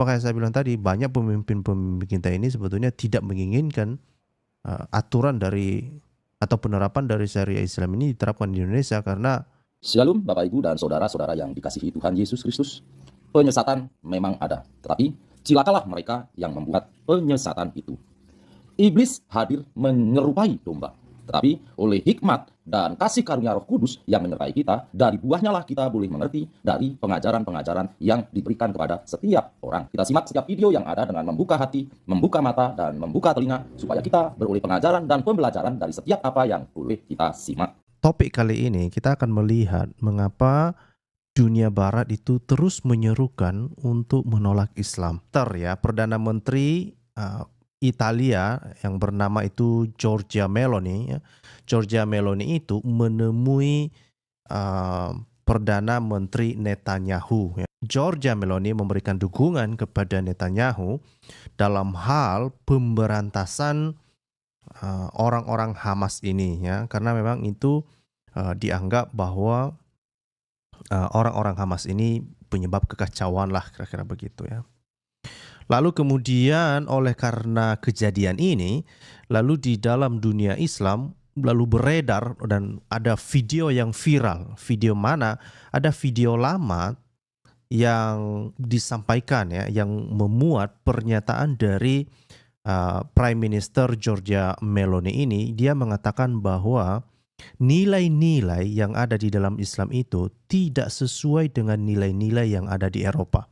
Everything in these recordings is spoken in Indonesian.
Makanya saya bilang tadi banyak pemimpin-pemimpin kita ini sebetulnya tidak menginginkan aturan dari atau penerapan dari syariah Islam ini diterapkan di Indonesia karena Shalom Bapak Ibu dan saudara-saudara yang dikasihi Tuhan Yesus Kristus. Penyesatan memang ada, tetapi cilakalah mereka yang membuat penyesatan itu. Iblis hadir menyerupai domba, tetapi oleh hikmat dan kasih karunia Roh Kudus yang menyertai kita, dari buahnya lah kita boleh mengerti dari pengajaran-pengajaran yang diberikan kepada setiap orang. Kita simak setiap video yang ada dengan membuka hati, membuka mata, dan membuka telinga, supaya kita beroleh pengajaran dan pembelajaran dari setiap apa yang boleh kita simak. topik kali ini kita akan melihat mengapa dunia barat itu terus menyerukan untuk menolak Islam. Perdana Menteri Italia yang bernama itu Giorgia Meloni, ya. Giorgia Meloni itu menemui Perdana Menteri Netanyahu. Ya. Giorgia Meloni memberikan dukungan kepada Netanyahu dalam hal pemberantasan orang-orang Hamas ini, ya, karena memang itu dianggap bahwa orang-orang Hamas ini penyebab kekacauan lah, kira-kira begitu ya. Lalu kemudian oleh karena kejadian ini, lalu di dalam dunia Islam lalu beredar dan ada video yang viral. Video mana? Ada video lama yang disampaikan ya, yang memuat pernyataan dari Prime Minister Giorgia Meloni ini. Dia mengatakan bahwa nilai-nilai yang ada di dalam Islam itu tidak sesuai dengan nilai-nilai yang ada di Eropa.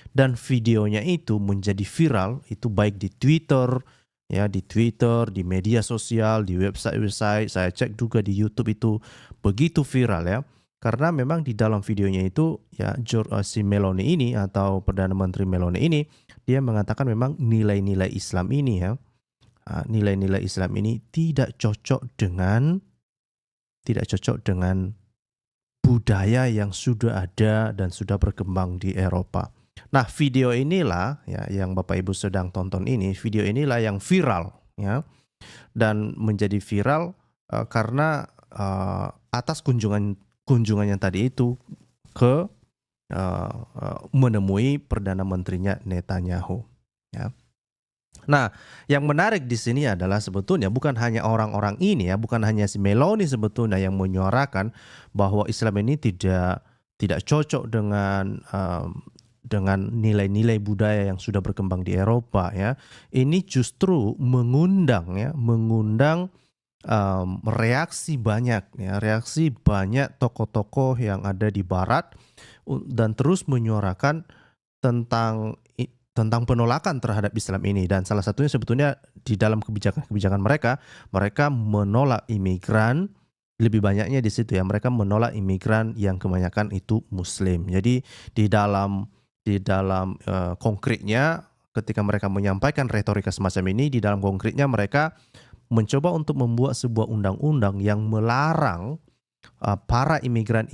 Dan videonya itu menjadi viral, itu baik di Twitter, ya, di Twitter, di media sosial, di website-website, saya cek juga di YouTube itu begitu viral ya. Karena memang di dalam videonya itu ya si Meloni ini atau Perdana Menteri Meloni ini dia mengatakan memang nilai-nilai Islam ini ya, nilai-nilai Islam ini tidak cocok dengan budaya yang sudah ada dan sudah berkembang di Eropa. Nah, video inilah ya yang Bapak Ibu sedang tonton ini, video inilah yang viral ya. Dan menjadi viral karena atas kunjungannya tadi itu ke menemui Perdana Menterinya Netanyahu ya. Nah, yang menarik di sini adalah sebetulnya bukan hanya orang-orang ini ya, bukan hanya si Meloni sebetulnya yang menyuarakan bahwa Islam ini tidak cocok dengan nilai-nilai budaya yang sudah berkembang di Eropa ya. Ini justru mengundang reaksi banyak tokoh-tokoh yang ada di Barat dan terus menyuarakan tentang penolakan terhadap Islam ini. Dan salah satunya sebetulnya di dalam kebijakan mereka menolak imigran. Lebih banyaknya di situ ya, mereka menolak imigran yang kebanyakan itu Muslim. Jadi di dalam konkretnya ketika mereka menyampaikan retorika semacam ini, di dalam konkretnya mereka mencoba untuk membuat sebuah undang-undang yang melarang para imigran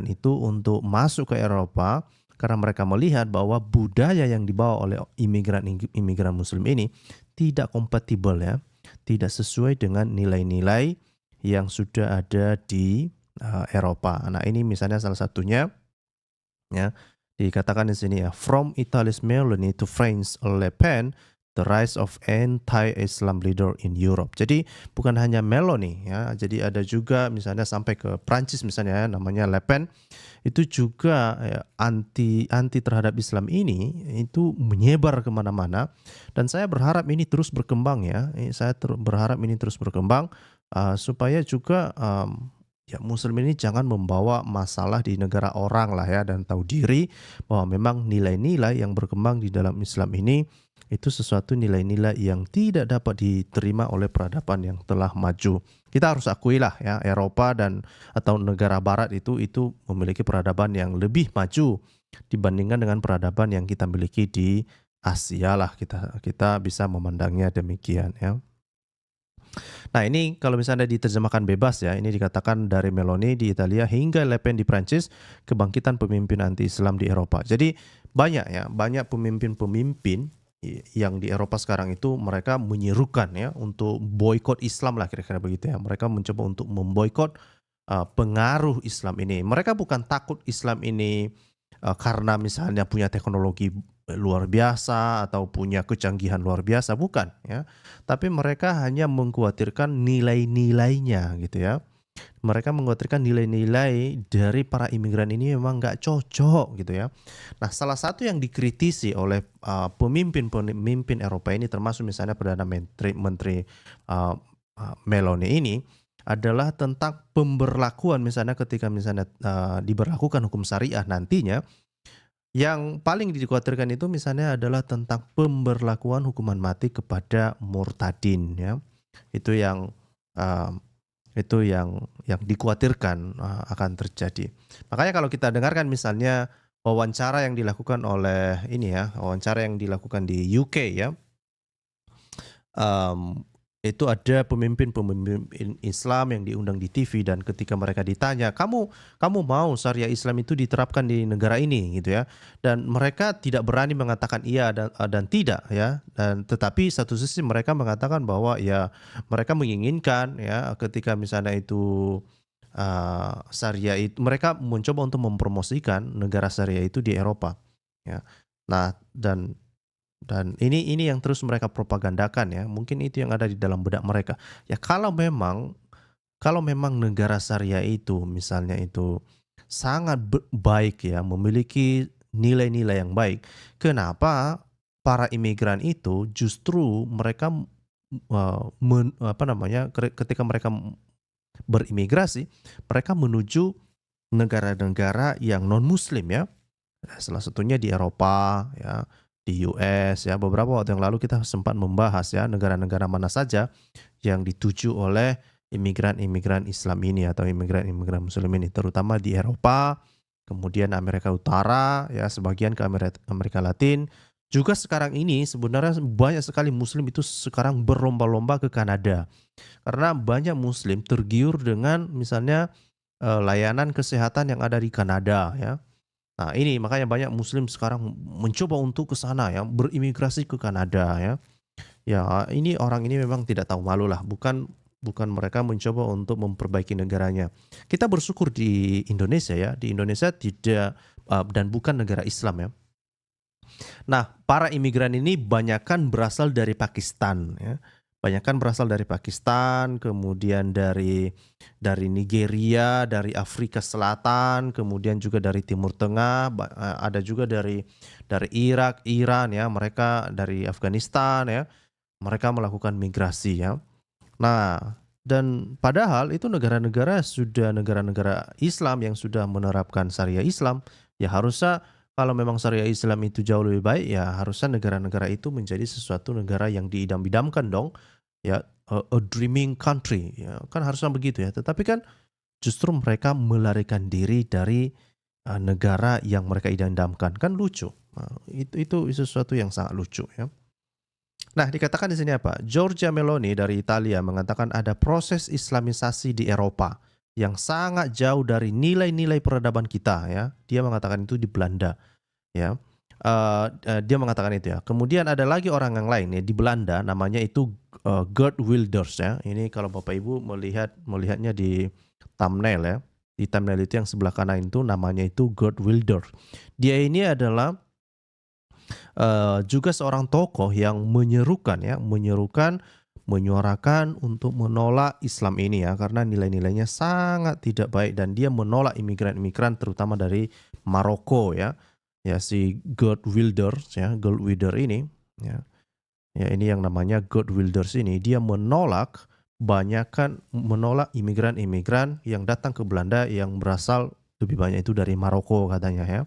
itu untuk masuk ke Eropa karena mereka melihat bahwa budaya yang dibawa oleh imigran Muslim ini tidak kompatibel ya, tidak sesuai dengan nilai-nilai yang sudah ada di Eropa. Nah, ini misalnya salah satunya ya, dikatakan di sini ya, from Italy's Meloni to France Le Pen, the rise of anti-Islam leader in Europe. Jadi bukan hanya Meloni ya, jadi ada juga misalnya sampai ke Prancis misalnya ya, namanya Le Pen, itu juga ya, anti terhadap Islam ini itu menyebar kemana-mana. Dan saya berharap ini terus berkembang ya, berharap ini terus berkembang supaya juga ya Muslim ini jangan membawa masalah di negara orang lah ya, dan tahu diri bahwa memang nilai-nilai yang berkembang di dalam Islam ini itu sesuatu nilai-nilai yang tidak dapat diterima oleh peradaban yang telah maju. Kita harus akui lah ya, Eropa atau negara barat itu memiliki peradaban yang lebih maju dibandingkan dengan peradaban yang kita miliki di Asia lah, kita bisa memandangnya demikian ya. Nah, ini kalau misalnya diterjemahkan bebas ya, ini dikatakan dari Meloni di Italia hingga Le Pen di Prancis, kebangkitan pemimpin anti-Islam di Eropa. Jadi banyak pemimpin-pemimpin yang di Eropa sekarang itu mereka menyerukan ya untuk boikot Islam lah, kira-kira begitu ya. Mereka mencoba untuk memboikot pengaruh Islam ini. Mereka bukan takut Islam ini karena misalnya punya teknologi luar biasa atau punya kecanggihan luar biasa, bukan ya. Tapi mereka hanya mengkhawatirkan nilai-nilainya gitu ya. Mereka mengkhawatirkan nilai-nilai dari para imigran ini memang nggak cocok gitu ya. Nah, salah satu yang dikritisi oleh pemimpin-pemimpin Eropa ini termasuk misalnya Perdana Menteri uh, Meloni ini adalah tentang pemberlakuan misalnya ketika misalnya diberlakukan hukum syariah nantinya, yang paling dikhawatirkan itu misalnya adalah tentang pemberlakuan hukuman mati kepada murtadin ya. Itu yang uh, yang dikhawatirkan akan terjadi. Makanya kalau kita dengarkan misalnya wawancara yang dilakukan oleh ini ya, wawancara yang dilakukan di UK ya, itu ada pemimpin-pemimpin Islam yang diundang di TV dan ketika mereka ditanya, kamu mau syariah Islam itu diterapkan di negara ini gitu ya, dan mereka tidak berani mengatakan iya dan tidak ya, dan tetapi satu sisi mereka mengatakan bahwa ya mereka menginginkan ya ketika misalnya itu syariah itu mereka mencoba untuk mempromosikan negara syariah itu di Eropa ya. Nah, dan ini yang terus mereka propagandakan ya. Mungkin itu yang ada di dalam benak mereka. Ya kalau memang negara syariah itu misalnya itu sangat baik ya, memiliki nilai-nilai yang baik, kenapa para imigran itu justru mereka ketika mereka berimigrasi, mereka menuju negara-negara yang non-muslim ya. Salah satunya di Eropa ya, di US ya. Beberapa waktu yang lalu kita sempat membahas ya negara-negara mana saja yang dituju oleh imigran-imigran Islam ini atau imigran-imigran Muslim ini, terutama di Eropa, kemudian Amerika Utara ya, sebagian ke Amerika Latin. Juga sekarang ini sebenarnya banyak sekali Muslim itu sekarang berlomba-lomba ke Kanada karena banyak Muslim tergiur dengan misalnya layanan kesehatan yang ada di Kanada ya. Nah, ini makanya banyak Muslim sekarang mencoba untuk ke sana ya, berimigrasi ke Kanada ya. Ya, ini orang ini memang tidak tahu malu lah, bukan mereka mencoba untuk memperbaiki negaranya. Kita bersyukur di Indonesia ya, di Indonesia tidak dan bukan negara Islam ya. Nah, para imigran ini banyakkan berasal dari Pakistan ya. Banyakkan berasal dari Pakistan, kemudian dari Nigeria, dari Afrika Selatan, kemudian juga dari Timur Tengah, ada juga dari Irak, Iran ya, mereka dari Afghanistan ya. Mereka melakukan migrasi ya. Nah, dan padahal itu negara-negara Islam yang sudah menerapkan syariah Islam, ya harusnya kalau memang syariah Islam itu jauh lebih baik, ya harusnya negara-negara itu menjadi sesuatu negara yang diidam-idamkan dong. Ya, a dreaming country. Ya, kan harusnya begitu ya. Tetapi kan justru mereka melarikan diri dari negara yang mereka idam-idamkan. Kan lucu. Itu sesuatu yang sangat lucu ya. Nah, dikatakan di sini apa? Giorgia Meloni dari Italia mengatakan ada proses islamisasi di Eropa yang sangat jauh dari nilai-nilai peradaban kita ya. Dia mengatakan itu di Belanda ya. Dia mengatakan itu ya. Kemudian ada lagi orang yang lain ya di Belanda namanya itu Geert Wilders ya. Ini kalau Bapak Ibu melihatnya di thumbnail ya. Di thumbnail itu yang sebelah kanan itu namanya itu Geert Wilders. Dia ini adalah juga seorang tokoh yang menyuarakan untuk menolak Islam ini ya, karena nilai-nilainya sangat tidak baik dan dia menolak imigran-imigran terutama dari Maroko ya. Ya, si Geert Wilders ini ya. Ya, ini yang namanya Geert Wilders ini dia menolak imigran-imigran yang datang ke Belanda yang berasal lebih banyak itu dari Maroko katanya ya.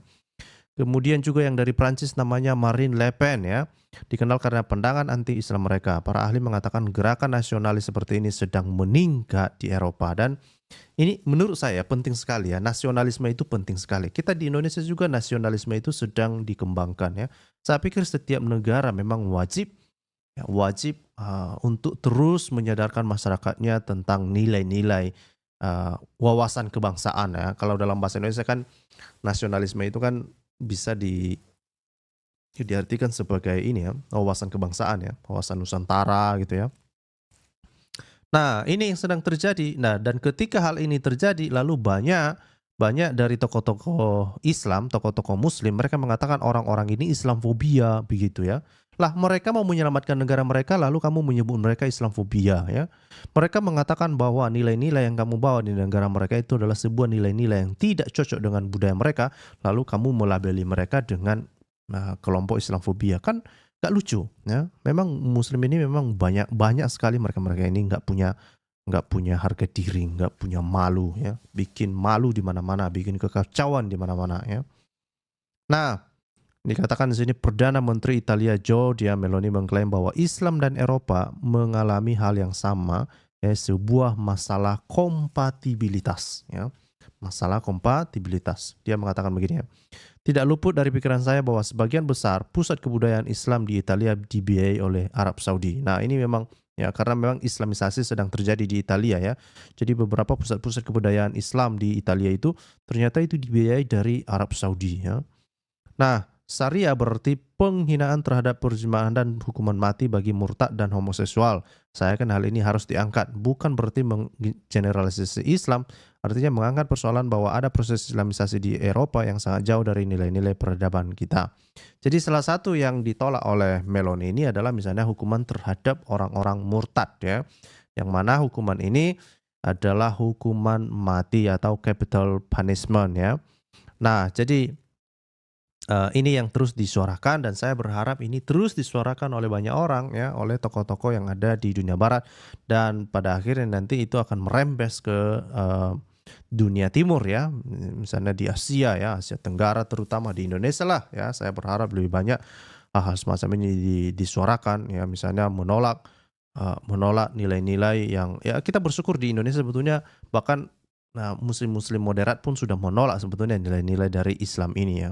Kemudian juga yang dari Prancis namanya Marine Le Pen ya, dikenal karena pandangan anti-Islam mereka. Para ahli mengatakan gerakan nasionalis seperti ini sedang meningkat di Eropa dan ini menurut saya penting sekali ya, nasionalisme itu penting sekali. Kita di Indonesia juga nasionalisme itu sedang dikembangkan ya. Saya pikir setiap negara memang wajib untuk terus menyadarkan masyarakatnya tentang nilai-nilai wawasan kebangsaan ya. Kalau dalam bahasa Indonesia kan nasionalisme itu kan bisa diartikan sebagai ini ya, wawasan kebangsaan ya, wawasan Nusantara gitu ya. Nah, ini yang sedang terjadi. Nah, dan ketika hal ini terjadi, lalu banyak banyak dari tokoh-tokoh Islam, tokoh-tokoh Muslim, mereka mengatakan orang-orang ini Islamfobia, begitu ya. Lah mereka mau menyelamatkan negara mereka, lalu kamu menyebut mereka Islamfobia ya. Mereka mengatakan bahwa nilai-nilai yang kamu bawa di negara mereka itu adalah sebuah nilai-nilai yang tidak cocok dengan budaya mereka, lalu kamu melabeli mereka dengan kelompok Islamfobia. Kan gak lucu ya. Memang Muslim ini memang banyak sekali mereka-mereka ini nggak punya harga diri, nggak punya malu ya, bikin malu di mana-mana, bikin kekacauan di mana-mana ya. Nah, dikatakan di sini Perdana Menteri Italia Giorgia Meloni mengklaim bahwa Islam dan Eropa mengalami hal yang sama, ya, sebuah masalah kompatibilitas ya. Masalah kompatibilitas. Dia mengatakan begini ya. Tidak luput dari pikiran saya bahwa sebagian besar pusat kebudayaan Islam di Italia dibiayai oleh Arab Saudi. Nah, ini memang ya karena memang Islamisasi sedang terjadi di Italia ya. Jadi beberapa pusat-pusat kebudayaan Islam di Italia itu ternyata itu dibiayai dari Arab Saudi ya. Nah, Syariah berarti penghinaan terhadap perzinahan dan hukuman mati bagi murtad dan homoseksual. Saya kan hal ini harus diangkat, bukan berarti menggeneralisasi Islam, artinya mengangkat persoalan bahwa ada proses Islamisasi di Eropa yang sangat jauh dari nilai-nilai peradaban kita. Jadi salah satu yang ditolak oleh Meloni ini adalah misalnya hukuman terhadap orang-orang murtad ya, yang mana hukuman ini adalah hukuman mati atau capital punishment ya. Nah, jadi ini yang terus disuarakan dan saya berharap ini terus disuarakan oleh banyak orang ya, oleh tokoh-tokoh yang ada di dunia barat dan pada akhirnya nanti itu akan merembes ke dunia timur ya, misalnya di Asia ya, Asia Tenggara terutama di Indonesia lah ya. Saya berharap lebih banyak hal semacam ini disuarakan ya, misalnya menolak nilai-nilai yang ya kita bersyukur di Indonesia sebetulnya bahkan muslim-muslim moderat pun sudah menolak sebetulnya nilai-nilai dari Islam ini ya.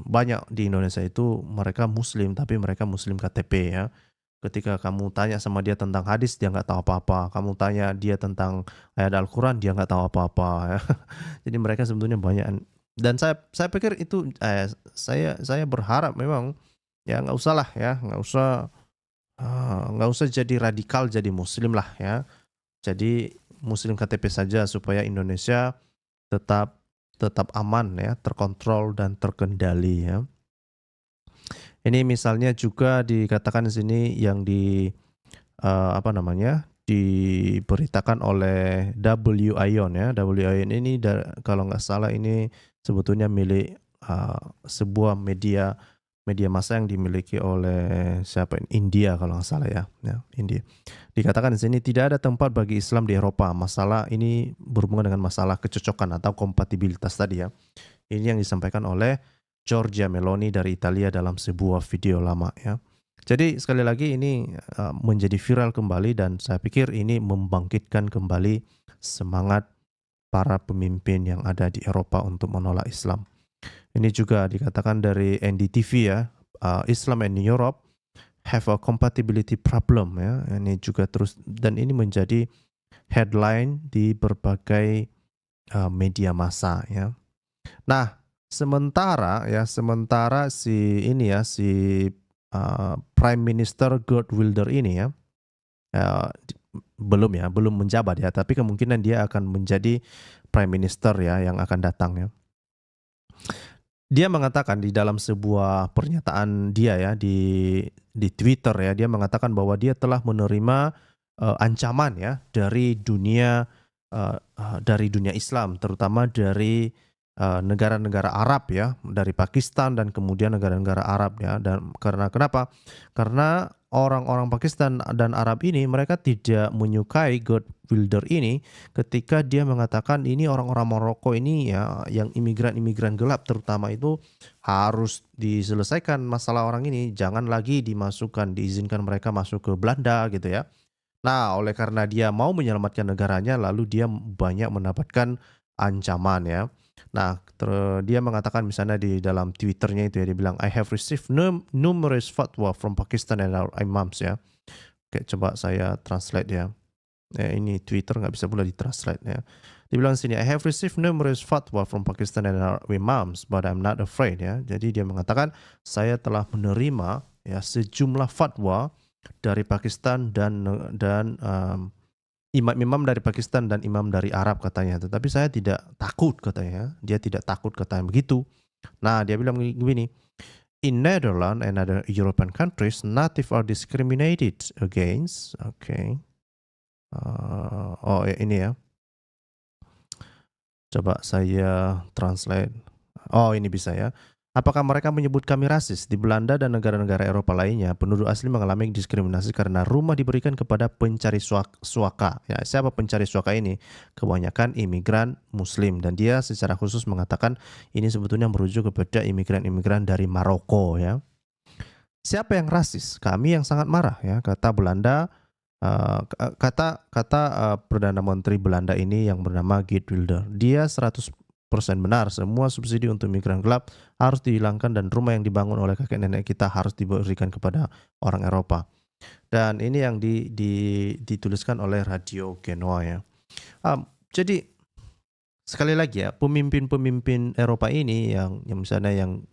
Banyak di Indonesia itu mereka Muslim tapi mereka Muslim KTP ya. Ketika kamu tanya sama dia tentang hadis dia nggak tahu apa-apa. Kamu tanya dia tentang ayat Al-Quran dia nggak tahu apa-apa ya. Jadi mereka sebetulnya banyak dan saya pikir itu saya berharap memang ya nggak usah lah ya nggak usah jadi radikal jadi Muslim lah ya. Jadi Muslim KTP saja supaya Indonesia tetap aman ya, terkontrol dan terkendali ya. Ini misalnya juga dikatakan di sini yang diberitakan oleh W Ion ya. W Ion ini kalau nggak salah ini sebetulnya milik sebuah media massa yang dimiliki oleh India kalau nggak salah ya, India. Dikatakan di sini tidak ada tempat bagi Islam di Eropa. Masalah ini berhubungan dengan masalah kecocokan atau kompatibilitas tadi ya. Ini yang disampaikan oleh Giorgia Meloni dari Italia dalam sebuah video lama ya. Jadi sekali lagi ini menjadi viral kembali dan saya pikir ini membangkitkan kembali semangat para pemimpin yang ada di Eropa untuk menolak Islam. Ini juga dikatakan dari NDTV ya, Islam and Europe have a compatibility problem ya. Ini juga terus dan ini menjadi headline di berbagai media massa ya. Nah, sementara si Prime Minister Geert Wilders ini ya, belum menjabat ya, tapi kemungkinan dia akan menjadi Prime Minister ya yang akan datang ya. Dia mengatakan di dalam sebuah pernyataan dia ya di Twitter ya, dia mengatakan bahwa dia telah menerima ancaman ya dari dunia Islam, terutama dari negara-negara Arab ya, dari Pakistan dan kemudian negara-negara Arab ya. Dan karena kenapa? Karena orang-orang Pakistan dan Arab ini mereka tidak menyukai Geert Wilders ini ketika dia mengatakan ini orang-orang Maroko ini ya yang imigran-imigran gelap terutama itu harus diselesaikan masalah orang ini, jangan lagi diizinkan mereka masuk ke Belanda gitu ya. Nah, oleh karena dia mau menyelamatkan negaranya lalu dia banyak mendapatkan ancaman ya. Nah, dia mengatakan misalnya di dalam Twitternya itu ya, dia bilang I have received numerous fatwa from Pakistan and our imams ya. Oke, coba saya translate ya. Ini Twitter nggak bisa pula ditranslate ya. Dia bilang sini I have received numerous fatwa from Pakistan and our imams but I'm not afraid ya. Jadi dia mengatakan saya telah menerima ya sejumlah fatwa dari Pakistan dan imam-imam dari Pakistan dan imam dari Arab katanya. Tetapi saya tidak takut katanya. Dia tidak takut katanya begitu. Nah, dia bilang begini, in Netherlands and other European countries, native are discriminated against. Oke. Ini ya. Coba saya translate. Oh, ini bisa ya. Apakah mereka menyebut kami rasis? Di Belanda dan negara-negara Eropa lainnya, penduduk asli mengalami diskriminasi karena rumah diberikan kepada pencari suaka. Ya, siapa pencari suaka ini? Kebanyakan imigran Muslim. Dan dia secara khusus mengatakan ini sebetulnya merujuk kepada imigran-imigran dari Maroko. Ya. Siapa yang rasis? Kami yang sangat marah. Ya, kata Belanda. Kata Perdana Menteri Belanda ini yang bernama Geert Wilders. Dia 100% benar, semua subsidi untuk migran gelap harus dihilangkan dan rumah yang dibangun oleh kakek nenek kita harus diberikan kepada orang Eropa. Dan ini yang dituliskan oleh Radio Genoa ya. Jadi sekali lagi ya, pemimpin-pemimpin Eropa ini yang misalnya yang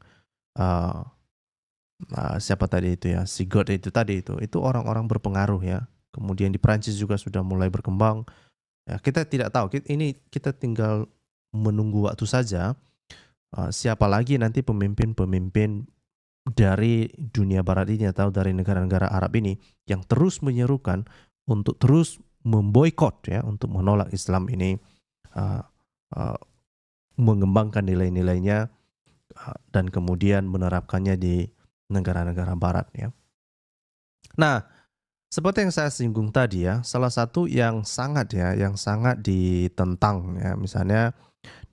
siapa tadi itu ya, Sigurd itu tadi itu orang-orang berpengaruh ya. Kemudian di Prancis juga sudah mulai berkembang. Ya, kita tidak tahu. Ini kita tinggal menunggu waktu saja. Siapa lagi nanti pemimpin-pemimpin dari dunia barat ini atau dari negara-negara Arab ini yang terus menyerukan untuk terus memboikot ya, untuk menolak Islam ini, mengembangkan nilai-nilainya dan kemudian menerapkannya di negara-negara Barat ya. Nah, seperti yang saya singgung tadi ya, salah satu yang sangat ditentang ya, misalnya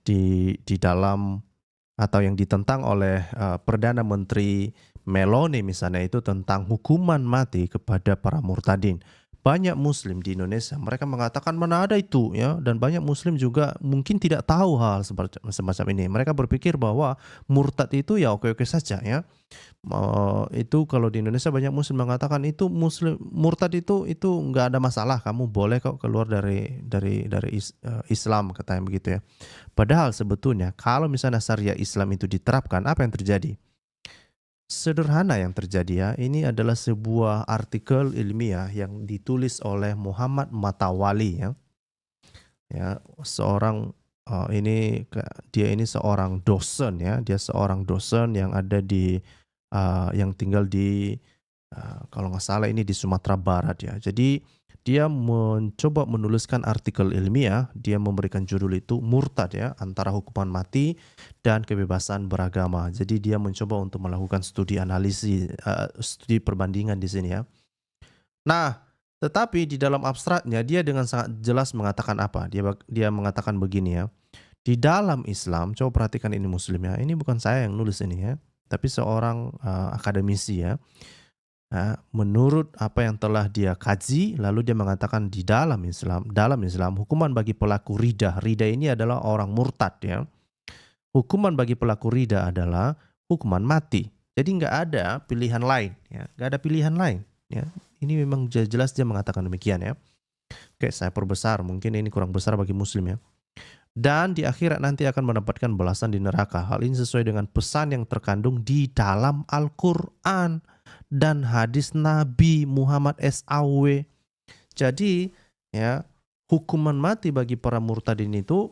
di dalam atau yang ditentang oleh Perdana Menteri Meloni misalnya itu tentang hukuman mati kepada para murtadin. Banyak Muslim di Indonesia mereka mengatakan mana ada itu ya, dan banyak Muslim juga mungkin tidak tahu hal semacam ini. Mereka berpikir bahwa murtad itu ya oke-oke saja ya. Itu kalau di Indonesia banyak Muslim mengatakan itu murtad itu nggak ada masalah, kamu boleh kok keluar dari Islam katanya begitu ya. Padahal sebetulnya kalau misalnya syariah Islam itu diterapkan, apa yang terjadi? Sederhana yang terjadi ya, ini adalah sebuah artikel ilmiah yang ditulis oleh Muhammad Matawali ya. Ya, seorang dia ini seorang dosen ya, dia seorang dosen yang ada di yang tinggal di kalau nggak salah ini di Sumatera Barat ya. Jadi dia mencoba menuliskan artikel ilmiah, dia memberikan judul itu murtad ya, antara hukuman mati dan kebebasan beragama. Jadi dia mencoba untuk melakukan studi analisis, studi perbandingan di sini ya. Nah, tetapi di dalam abstraknya dia dengan sangat jelas mengatakan apa? Dia mengatakan begini ya. Di dalam Islam, coba perhatikan ini Muslim ya. Ini bukan saya yang nulis ini ya, tapi seorang akademisi ya. Nah, menurut apa yang telah dia kaji, lalu dia mengatakan di dalam Islam hukuman bagi pelaku riddah ini adalah orang murtad ya. Hukuman bagi pelaku riddah adalah hukuman mati. Jadi nggak ada pilihan lain ya, nggak ada pilihan lain ya. Ini memang jelas dia mengatakan demikian ya. Oke, saya perbesar, mungkin ini kurang besar bagi Muslim ya. Dan di akhirat nanti akan mendapatkan balasan di neraka. Hal ini sesuai dengan pesan yang terkandung di dalam Al-Quran dan hadis Nabi Muhammad SAW. Jadi ya, hukuman mati bagi para murtadin itu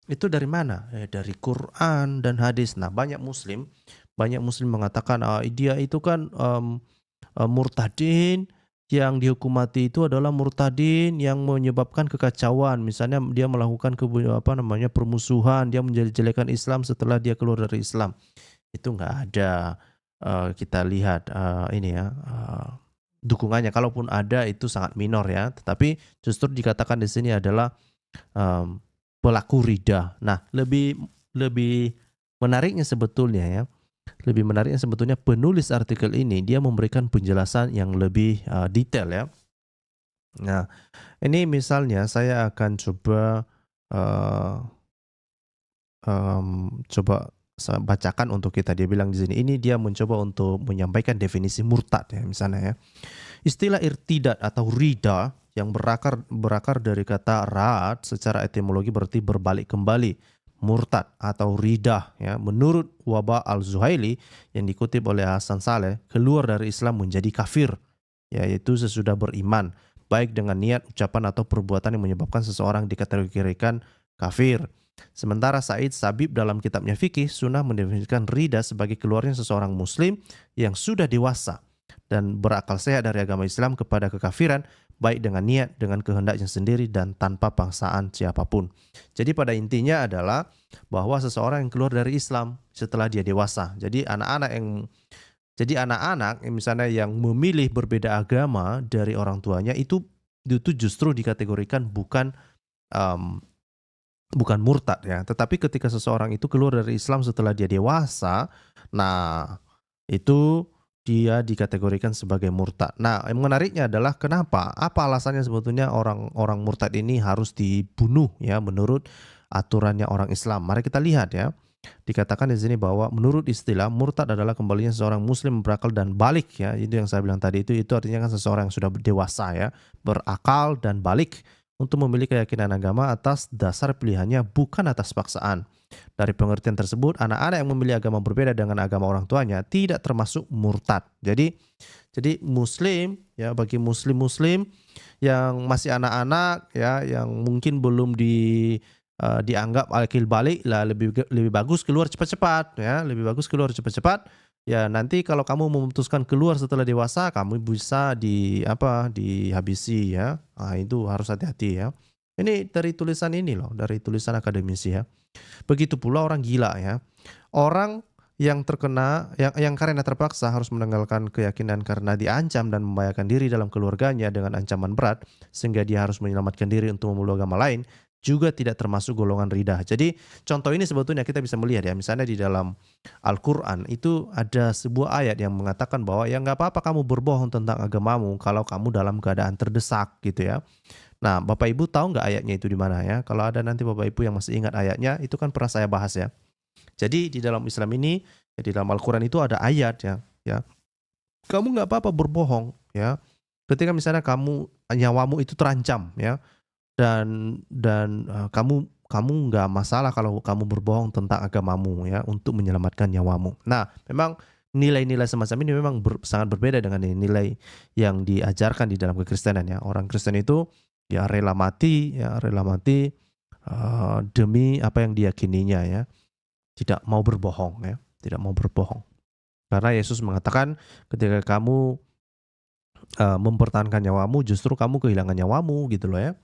dari mana? Dari Quran dan hadis. Nah, banyak muslim mengatakan dia itu kan murtadin, yang dihukum mati itu adalah murtadin yang menyebabkan kekacauan. Misalnya dia melakukan permusuhan, dia menjelek-jelekan Islam setelah dia keluar dari Islam. Itu nggak ada. Kita lihat dukungannya, kalaupun ada itu sangat minor ya, tetapi justru dikatakan di sini adalah pelaku riddah. Nah, lebih menariknya sebetulnya penulis artikel ini dia memberikan penjelasan yang lebih detail ya. Nah, ini misalnya saya akan coba saya bacakan untuk kita. Dia bilang di sini, ini dia mencoba untuk menyampaikan definisi murtad ya, misalnya ya. Istilah irtidat atau rida yang berakar dari kata rad secara etimologi berarti berbalik kembali. Murtad atau ridah ya, menurut Waba Al-Zuhaili yang dikutip oleh Hasan Saleh, keluar dari Islam menjadi kafir, yaitu sesudah beriman. baik dengan niat, ucapan atau perbuatan yang menyebabkan seseorang dikategorikan kafir. Sementara Said Sabib dalam kitabnya Fikih Sunnah mendefinisikan ridha sebagai keluarnya seseorang muslim yang sudah dewasa dan berakal sehat dari agama Islam kepada kekafiran, baik dengan niat, dengan kehendaknya sendiri, dan tanpa paksaan siapapun. Jadi pada intinya adalah bahwa seseorang yang keluar dari Islam setelah dia dewasa. Jadi anak-anak yang misalnya yang memilih berbeda agama dari orang tuanya itu justru dikategorikan bukan murtad ya, tetapi ketika seseorang itu keluar dari Islam setelah dia dewasa, nah itu dia dikategorikan sebagai murtad. Nah, yang menariknya adalah kenapa? Apa alasannya sebetulnya orang-orang murtad ini harus dibunuh ya menurut aturannya orang Islam? Mari kita lihat ya. Dikatakan di sini bahwa menurut istilah murtad adalah kembalinya seorang muslim berakal dan balik ya. Itu yang saya bilang tadi itu artinya kan seseorang yang sudah dewasa ya, berakal dan balik untuk memilih keyakinan agama atas dasar pilihannya bukan atas paksaan. Dari pengertian tersebut, anak-anak yang memilih agama berbeda dengan agama orang tuanya tidak termasuk murtad. Jadi muslim ya, bagi muslim yang masih anak-anak ya, yang mungkin belum dianggap akil balik lah, lebih bagus keluar cepat-cepat ya, lebih bagus keluar cepat-cepat. Ya nanti kalau kamu memutuskan keluar setelah dewasa, kamu bisa dihabisi ya. Nah, itu harus hati-hati ya. Ini dari tulisan ini loh, dari tulisan akademisi ya. Begitu pula orang gila ya. Orang yang terkena yang karena terpaksa harus meninggalkan keyakinan karena diancam dan membahayakan diri dalam keluarganya dengan ancaman berat sehingga dia harus menyelamatkan diri untuk memeluk agama lain juga tidak termasuk golongan ridha. Jadi contoh ini sebetulnya kita bisa melihat ya, misalnya di dalam Al-Quran itu ada sebuah ayat yang mengatakan bahwa ya nggak apa-apa kamu berbohong tentang agamamu kalau kamu dalam keadaan terdesak gitu ya. Nah Bapak Ibu tahu nggak ayatnya itu di mana ya? Kalau ada nanti Bapak Ibu yang masih ingat ayatnya, itu kan pernah saya bahas ya. Jadi di dalam Islam ini, ya, di dalam Al-Quran itu ada ayat ya. Kamu nggak apa-apa berbohong ya. Ketika misalnya nyawamu itu terancam ya. Dan kamu nggak masalah kalau kamu berbohong tentang agamamu ya untuk menyelamatkan nyawamu. Nah, memang nilai-nilai semacam ini memang sangat berbeda dengan nilai yang diajarkan di dalam kekristenan ya. Orang Kristen itu ya rela mati demi apa yang diyakininya ya. Tidak mau berbohong ya, tidak mau berbohong. Karena Yesus mengatakan ketika kamu mempertahankan nyawamu, justru kamu kehilangan nyawamu gitu loh ya.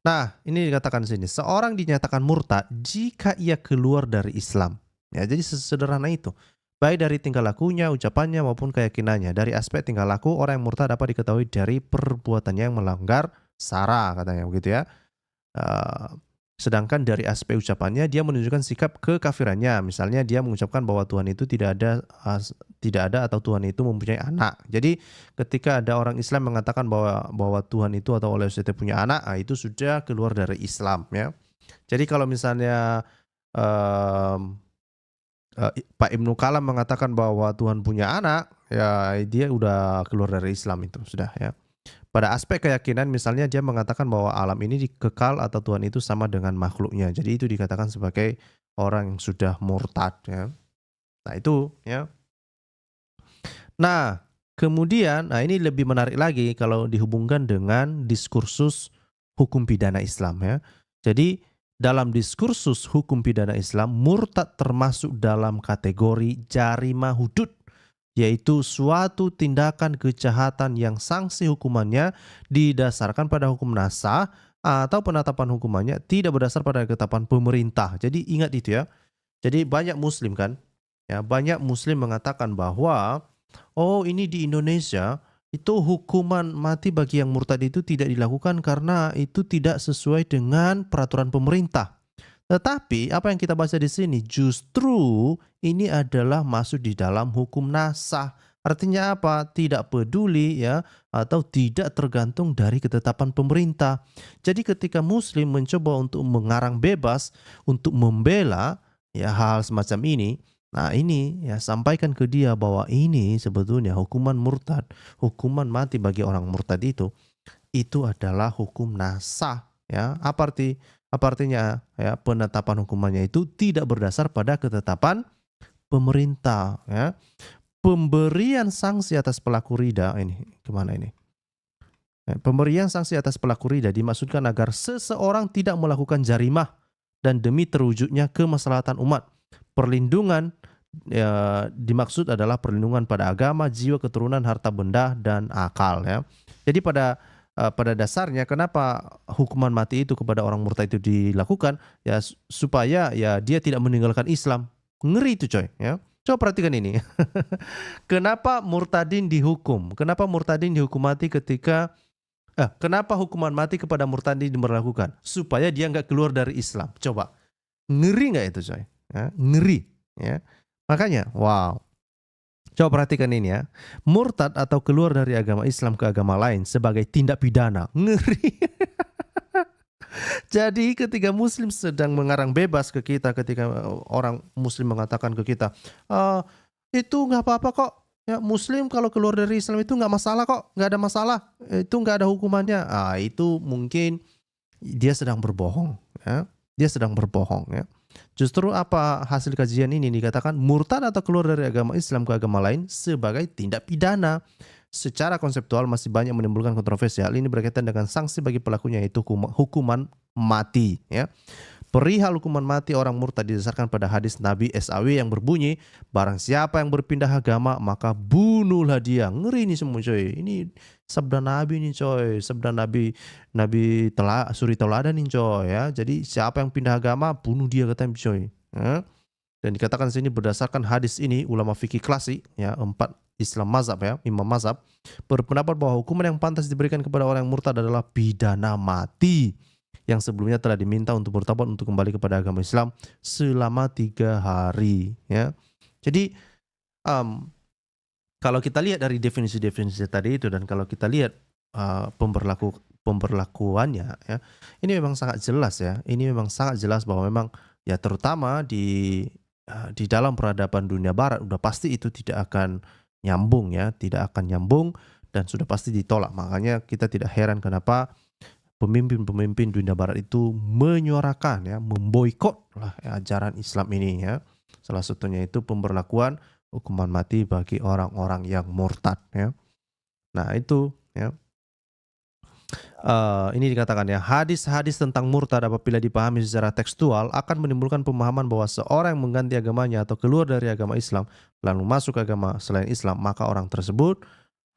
Nah, ini dikatakan di sini, seorang dinyatakan murtad jika ia keluar dari Islam. Ya, jadi sesederhana itu. Baik dari tingkah lakunya, ucapannya maupun keyakinannya. Dari aspek tingkah laku, orang yang murtad dapat diketahui dari perbuatannya yang melanggar syara, katanya begitu ya. Sedangkan dari aspek ucapannya dia menunjukkan sikap kekafirannya. Misalnya dia mengucapkan bahwa Tuhan itu tidak ada atau Tuhan itu mempunyai anak. Jadi ketika ada orang Islam mengatakan bahwa Tuhan itu atau Allah SWT punya anak, itu sudah keluar dari Islam ya. Jadi kalau misalnya Pak Ibnu Kalam mengatakan bahwa Tuhan punya anak, ya dia udah keluar dari Islam itu sudah ya. Pada aspek keyakinan misalnya dia mengatakan bahwa alam ini kekal atau Tuhan itu sama dengan makhluknya. Jadi itu dikatakan sebagai orang yang sudah murtad ya. Nah itu ya. Nah kemudian ini lebih menarik lagi kalau dihubungkan dengan diskursus hukum pidana Islam ya. Jadi dalam diskursus hukum pidana Islam murtad termasuk dalam kategori jarima hudud, yaitu suatu tindakan kejahatan yang sanksi hukumannya didasarkan pada hukum nasah atau penetapan hukumannya tidak berdasar pada ketetapan pemerintah. Jadi ingat itu ya. Jadi banyak muslim kan, ya banyak muslim mengatakan bahwa ini di Indonesia itu hukuman mati bagi yang murtad itu tidak dilakukan karena itu tidak sesuai dengan peraturan pemerintah. Tetapi apa yang kita baca di sini justru ini adalah masuk di dalam hukum nasah. Artinya apa? Tidak peduli ya atau tidak tergantung dari ketetapan pemerintah. Jadi ketika muslim mencoba untuk mengarang bebas untuk membela ya hal semacam ini, nah ini ya sampaikan ke dia bahwa ini sebetulnya hukuman murtad, hukuman mati bagi orang murtad itu adalah hukum nasah ya. Apa artinya ya penetapan hukumannya itu tidak berdasar pada ketetapan pemerintah ya. Pemberian sanksi atas pelaku ridha ini kemana ini? Pemberian sanksi atas pelaku ridha dimaksudkan agar seseorang tidak melakukan jarimah dan demi terwujudnya kemaslahatan umat. Perlindungan dimaksud adalah perlindungan pada agama, jiwa, keturunan, harta benda, dan akal. Ya. Jadi pada dasarnya kenapa hukuman mati itu kepada orang murtad itu dilakukan ya supaya ya dia tidak meninggalkan Islam. Ngeri itu coy. Ya. Coba perhatikan ini. Kenapa murtadin dihukum? Kenapa murtadin dihukum mati ketika kenapa hukuman mati kepada murtadin diberlakukan? Supaya dia nggak keluar dari Islam. Coba. Ngeri nggak itu coy? Ya, ngeri. Ya. Makanya, wow. Coba perhatikan ini ya. Murtad atau keluar dari agama Islam ke agama lain sebagai tindak pidana. Ngeri. Jadi ketika Muslim sedang mengarang bebas ke kita, ketika orang Muslim mengatakan ke kita, itu nggak apa-apa kok. Ya, Muslim kalau keluar dari Islam itu nggak masalah kok, nggak ada masalah, itu nggak ada hukumannya. Itu mungkin dia sedang berbohong, ya. Dia sedang berbohong, ya. Justru apa hasil kajian ini dikatakan murtad atau keluar dari agama Islam ke agama lain sebagai tindak pidana. Secara konseptual masih banyak menimbulkan kontroversi. Hal ini berkaitan dengan sanksi bagi pelakunya yaitu hukuman mati. Ya. Perihal hukuman mati orang murtad didasarkan pada hadis Nabi SAW yang berbunyi, barang siapa yang berpindah agama maka bunuhlah dia. Ngeri ini semua coy. Ini sabda Nabi nih coy. Sabda Nabi suri teladan nih coy. Ya. Jadi siapa yang pindah agama bunuh dia katanya coy. Ya. Dan dikatakan sini berdasarkan hadis ini ulama fikih klasik ya 4 Islam mazhab ya, imam mazhab berpendapat bahwa hukuman yang pantas diberikan kepada orang yang murtad adalah pidana mati yang sebelumnya telah diminta untuk bertobat untuk kembali kepada agama Islam selama 3 hari ya. Jadi kalau kita lihat dari definisi-definisi tadi itu dan kalau kita lihat pemberlakuannya ya, ini memang sangat jelas ya. Ini memang sangat jelas bahwa memang ya terutama di dalam peradaban dunia barat udah pasti itu tidak akan nyambung ya, tidak akan nyambung dan sudah pasti ditolak. Makanya kita tidak heran kenapa pemimpin-pemimpin dunia barat itu menyuarakan ya, memboikot lah ya, ajaran Islam ini ya. Salah satunya itu pemberlakuan hukuman mati bagi orang-orang yang murtad ya. Nah, itu ya. Ini dikatakan ya, hadis-hadis tentang murtad apabila dipahami secara tekstual akan menimbulkan pemahaman bahwa seorang yang mengganti agamanya atau keluar dari agama Islam lalu masuk ke agama selain Islam, maka orang tersebut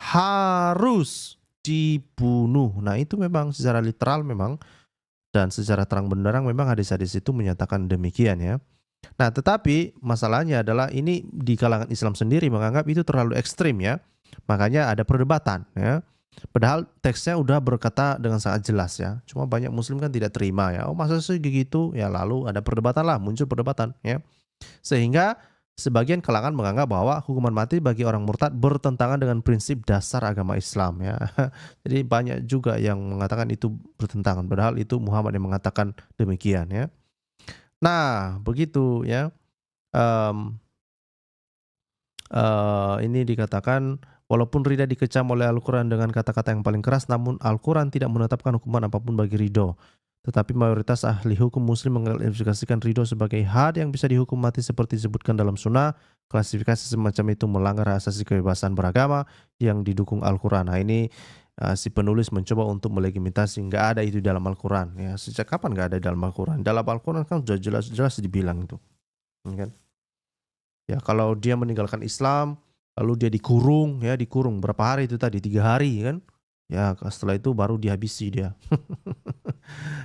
harus dibunuh. Nah, itu memang secara literal memang dan secara terang benderang memang hadis-hadis itu menyatakan demikian ya. Nah, tetapi masalahnya adalah ini di kalangan Islam sendiri menganggap itu terlalu ekstrim ya. Makanya ada perdebatan ya. Padahal teksnya udah berkata dengan sangat jelas ya. Cuma banyak muslim kan tidak terima ya. Oh masa sih gitu? Ya lalu ada perdebatan lah, muncul perdebatan ya. Sehingga sebagian kalangan menganggap bahwa hukuman mati bagi orang murtad bertentangan dengan prinsip dasar agama Islam ya. Jadi banyak juga yang mengatakan itu bertentangan. Padahal itu Muhammad yang mengatakan demikian ya. Nah begitu ya. Ini dikatakan walaupun ridha dikecam oleh Al-Quran dengan kata-kata yang paling keras, namun Al-Quran tidak menetapkan hukuman apapun bagi ridho. Tetapi mayoritas ahli hukum muslim mengklasifikasikan ridho sebagai had yang bisa dihukum mati seperti disebutkan dalam sunnah. Klasifikasi semacam itu melanggar asasi kebebasan beragama yang didukung Al-Quran. Nah ini si penulis mencoba untuk melegitimasi nggak ada itu dalam Al-Quran. Ya, sejak kapan nggak ada dalam Al-Quran? Dalam Al-Quran kan sudah jelas-jelas dibilang itu. Kan? Ya kalau dia meninggalkan Islam lalu dia dikurung berapa hari itu tadi 3 hari kan ya setelah itu baru dihabisi dia.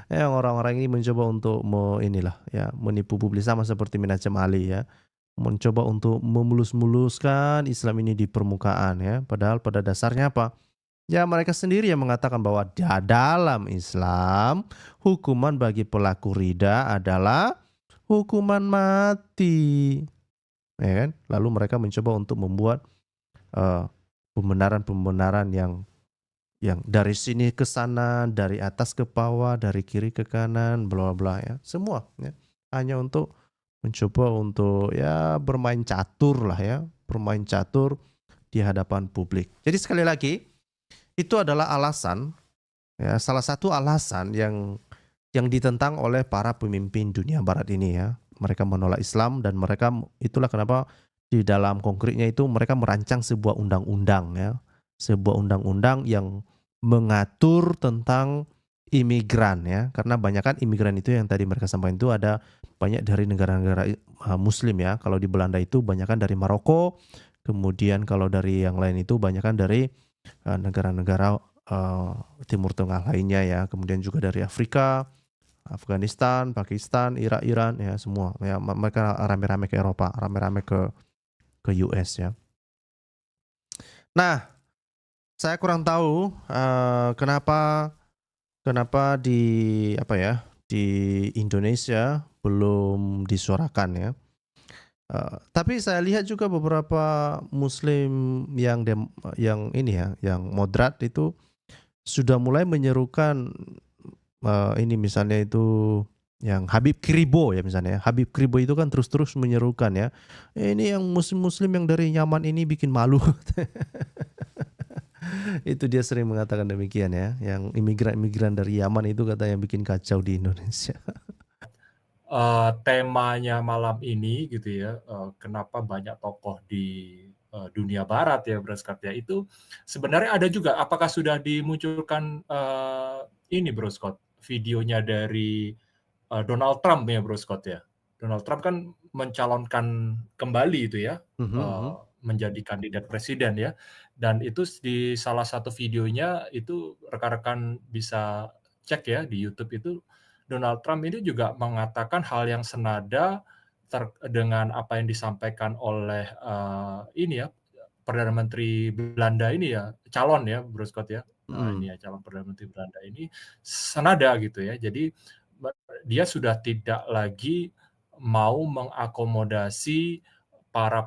Yang orang-orang ini mencoba untuk menipu publik sama seperti Minhajul Ali ya, mencoba untuk memulus-muluskan Islam ini di permukaan ya, padahal pada dasarnya apa ya mereka sendiri yang mengatakan bahwa dalam Islam hukuman bagi pelaku ridha adalah hukuman mati. Ya kan? Lalu mereka mencoba untuk membuat pembenaran-pembenaran yang dari sini ke sana, dari atas ke bawah, dari kiri ke kanan, bla bla ya, semua ya. Hanya untuk mencoba untuk ya bermain catur lah ya, bermain catur di hadapan publik. Jadi sekali lagi itu adalah alasan ya, salah satu alasan yang ditentang oleh para pemimpin dunia barat ini ya. Mereka menolak Islam dan mereka itulah kenapa di dalam konkretnya itu mereka merancang sebuah undang-undang ya. Sebuah undang-undang yang mengatur tentang imigran ya, karena banyak kan imigran itu yang tadi mereka sampaikan itu ada banyak dari negara-negara Muslim ya. Kalau di Belanda itu banyak kan dari Maroko, kemudian kalau dari yang lain itu banyak kan dari negara-negara Timur Tengah lainnya ya, kemudian juga dari Afrika, Afghanistan, Pakistan, Irak, Iran ya semua. Ya mereka rame-rame ke Eropa, rame-rame ke US ya. Nah, saya kurang tahu kenapa di apa ya di Indonesia belum disuarakan ya. Tapi saya lihat juga beberapa Muslim yang ini ya, yang moderat itu sudah mulai menyerukan ini misalnya itu yang Habib Kribo ya misalnya. Habib Kribo itu kan terus-terus menyerukan ya. Ini yang Muslim-Muslim yang dari Yaman ini bikin malu. Itu dia sering mengatakan demikian ya. Yang imigran-imigran dari Yaman itu katanya bikin kacau di Indonesia. Temanya malam ini gitu ya, kenapa banyak tokoh di dunia barat ya Bro Scott ya, itu sebenarnya ada juga, apakah sudah dimunculkan ini Bro Scott, videonya dari Donald Trump ya Bro Scott ya. Donald Trump kan mencalonkan kembali itu ya, menjadi kandidat presiden ya, dan itu di salah satu videonya itu rekan-rekan bisa cek ya di YouTube itu, Donald Trump ini juga mengatakan hal yang senada dengan apa yang disampaikan oleh ini ya Perdana Menteri Belanda ini ya, calon ya Bro Scott ya, ini ya calon Perdana Menteri Belanda ini senada gitu ya. Jadi dia sudah tidak lagi mau mengakomodasi para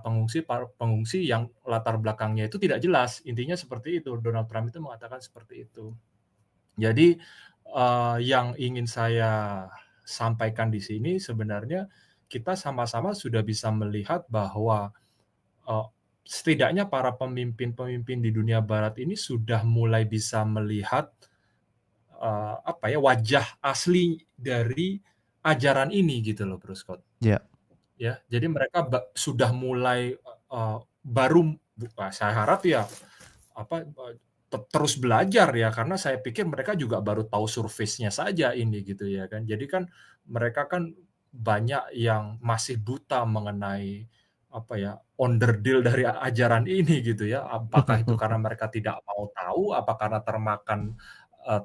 pengungsi yang latar belakangnya itu tidak jelas. Intinya seperti itu. Donald Trump itu mengatakan seperti itu. Jadi yang ingin saya sampaikan di sini sebenarnya kita sama-sama sudah bisa melihat bahwa setidaknya para pemimpin-pemimpin di dunia barat ini sudah mulai bisa melihat wajah asli dari ajaran ini gitu loh Bro Scott. Ya. Ya, jadi mereka sudah mulai saya harap ya terus belajar ya, karena saya pikir mereka juga baru tahu surface-nya saja ini gitu ya kan. Jadi kan mereka kan banyak yang masih buta mengenai onderdil dari ajaran ini gitu ya. Apakah itu karena mereka tidak mau tahu, apa karena termakan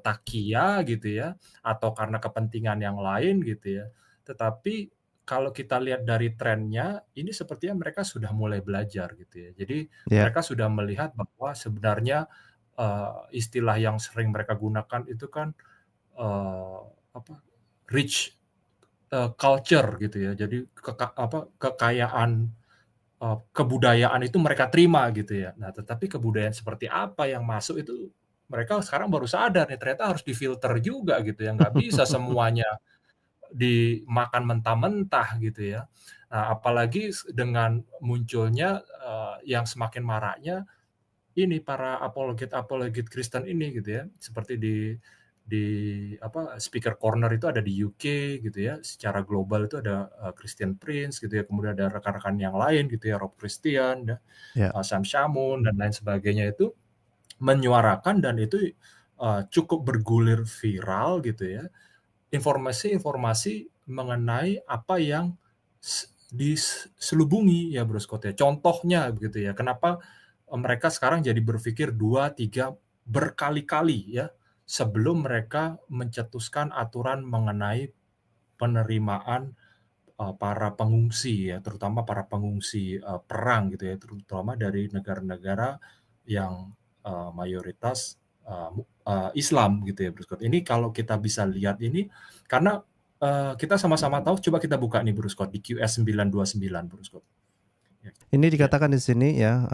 takia gitu ya, atau karena kepentingan yang lain gitu ya. Tetapi kalau kita lihat dari trennya, ini sepertinya mereka sudah mulai belajar gitu ya. Jadi mereka sudah melihat bahwa sebenarnya istilah yang sering mereka gunakan itu kan rich culture gitu ya. Jadi kekayaan kebudayaan itu mereka terima gitu ya. Nah, tetapi kebudayaan seperti apa yang masuk itu mereka sekarang baru sadar nih, ternyata harus difilter juga gitu ya. Nggak bisa semuanya dimakan mentah-mentah gitu ya. Nah, apalagi dengan munculnya yang semakin maraknya ini para apologet Kristen ini gitu ya, seperti di speaker corner itu ada di UK gitu ya, secara global itu ada Christian Prince gitu ya, kemudian ada rekan-rekan yang lain gitu ya, Rob Christian, Sam Shamoun dan lain sebagainya itu menyuarakan, dan itu cukup bergulir viral gitu ya, informasi-informasi mengenai apa yang diselubungi ya Bro Scott ya. Contohnya begitu ya, kenapa mereka sekarang jadi berpikir 2, 3 berkali-kali ya sebelum mereka mencetuskan aturan mengenai penerimaan para pengungsi ya, terutama para pengungsi perang gitu ya, terutama dari negara-negara yang mayoritas Islam gitu ya Bro Scott. Ini kalau kita bisa lihat ini, karena kita sama-sama tahu, coba kita buka nih Bro Scott di QS 929 Bro Scott. Ini dikatakan di sini ya,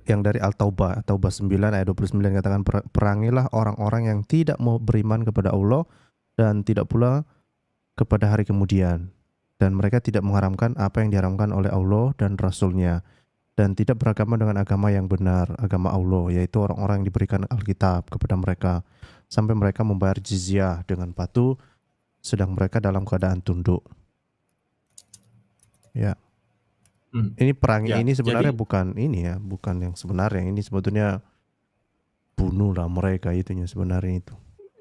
yang dari Al-Taubah 9 ayat 29 katakan, perangilah orang-orang yang tidak mau beriman kepada Allah dan tidak pula kepada hari kemudian, dan mereka tidak mengharamkan apa yang diharamkan oleh Allah dan Rasul-Nya, dan tidak beragama dengan agama yang benar, agama Allah, yaitu orang-orang yang diberikan Alkitab kepada mereka, sampai mereka membayar jizyah dengan patuh, sedang mereka dalam keadaan tunduk. Ya. Ini perang ini sebenarnya bukan ini ya, bukan yang sebenarnya. Ini sebetulnya bunuhlah mereka itunya sebenarnya itu.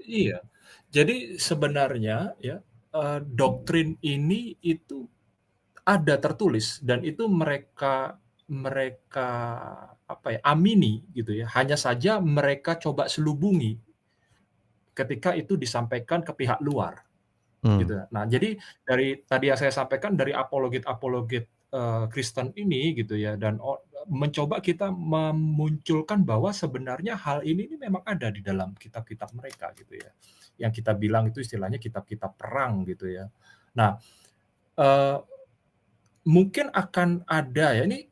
Iya. Jadi sebenarnya ya, doktrin ini itu ada tertulis dan itu mereka mereka apa ya, amini gitu ya. Hanya saja mereka coba selubungi ketika itu disampaikan ke pihak luar. Gitu. Nah, jadi dari tadi yang saya sampaikan dari apologet-apologet Kristen ini gitu ya dan mencoba kita memunculkan bahwa sebenarnya hal ini memang ada di dalam kitab-kitab mereka gitu ya. Yang kita bilang itu istilahnya kitab-kitab perang gitu ya. Nah, eee, mungkin akan ada ya ini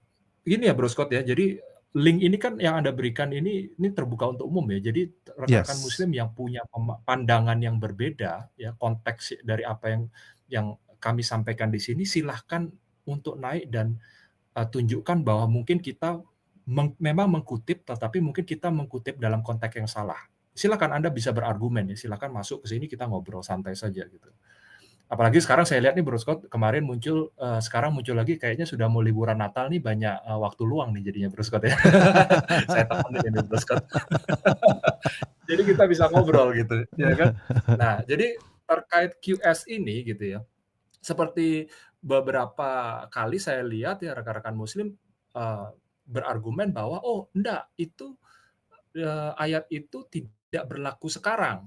gini ya Bro Scott ya, jadi link ini kan yang Anda berikan ini terbuka untuk umum ya. Jadi rekan-rekan Yes. muslim yang punya pandangan yang berbeda ya, konteks dari apa yang kami sampaikan di sini silahkan untuk naik dan, tunjukkan bahwa mungkin kita memang mengkutip, tetapi mungkin kita mengkutip dalam konteks yang salah. Silakan Anda bisa berargumen ya, silakan masuk ke sini kita ngobrol santai saja gitu. Apalagi sekarang saya lihat nih Bro Scott, kemarin muncul, sekarang muncul lagi kayaknya sudah mau liburan Natal nih banyak, waktu luang nih jadinya Bro Scott ya. Saya temenin ini Bro Scott. Jadi kita bisa ngobrol gitu, ya kan. Nah, jadi terkait QS ini gitu ya, seperti beberapa kali saya lihat ya rekan-rekan muslim, berargumen bahwa, "Oh enggak, itu, ayat itu tidak berlaku sekarang."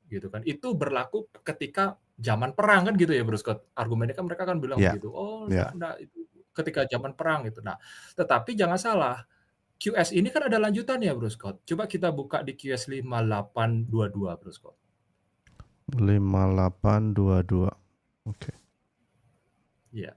Gitu kan. Itu berlaku ketika zaman perang kan gitu ya Bro Scott. Argumennya kan mereka kan bilang Ya, begitu, "Oh ya. enggak, itu ketika zaman perang," gitu. Nah, tetapi jangan salah, QS ini kan ada lanjutannya Bro Scott. Coba kita buka di QS 5822 Bro Scott. 5822. Oke. Iya.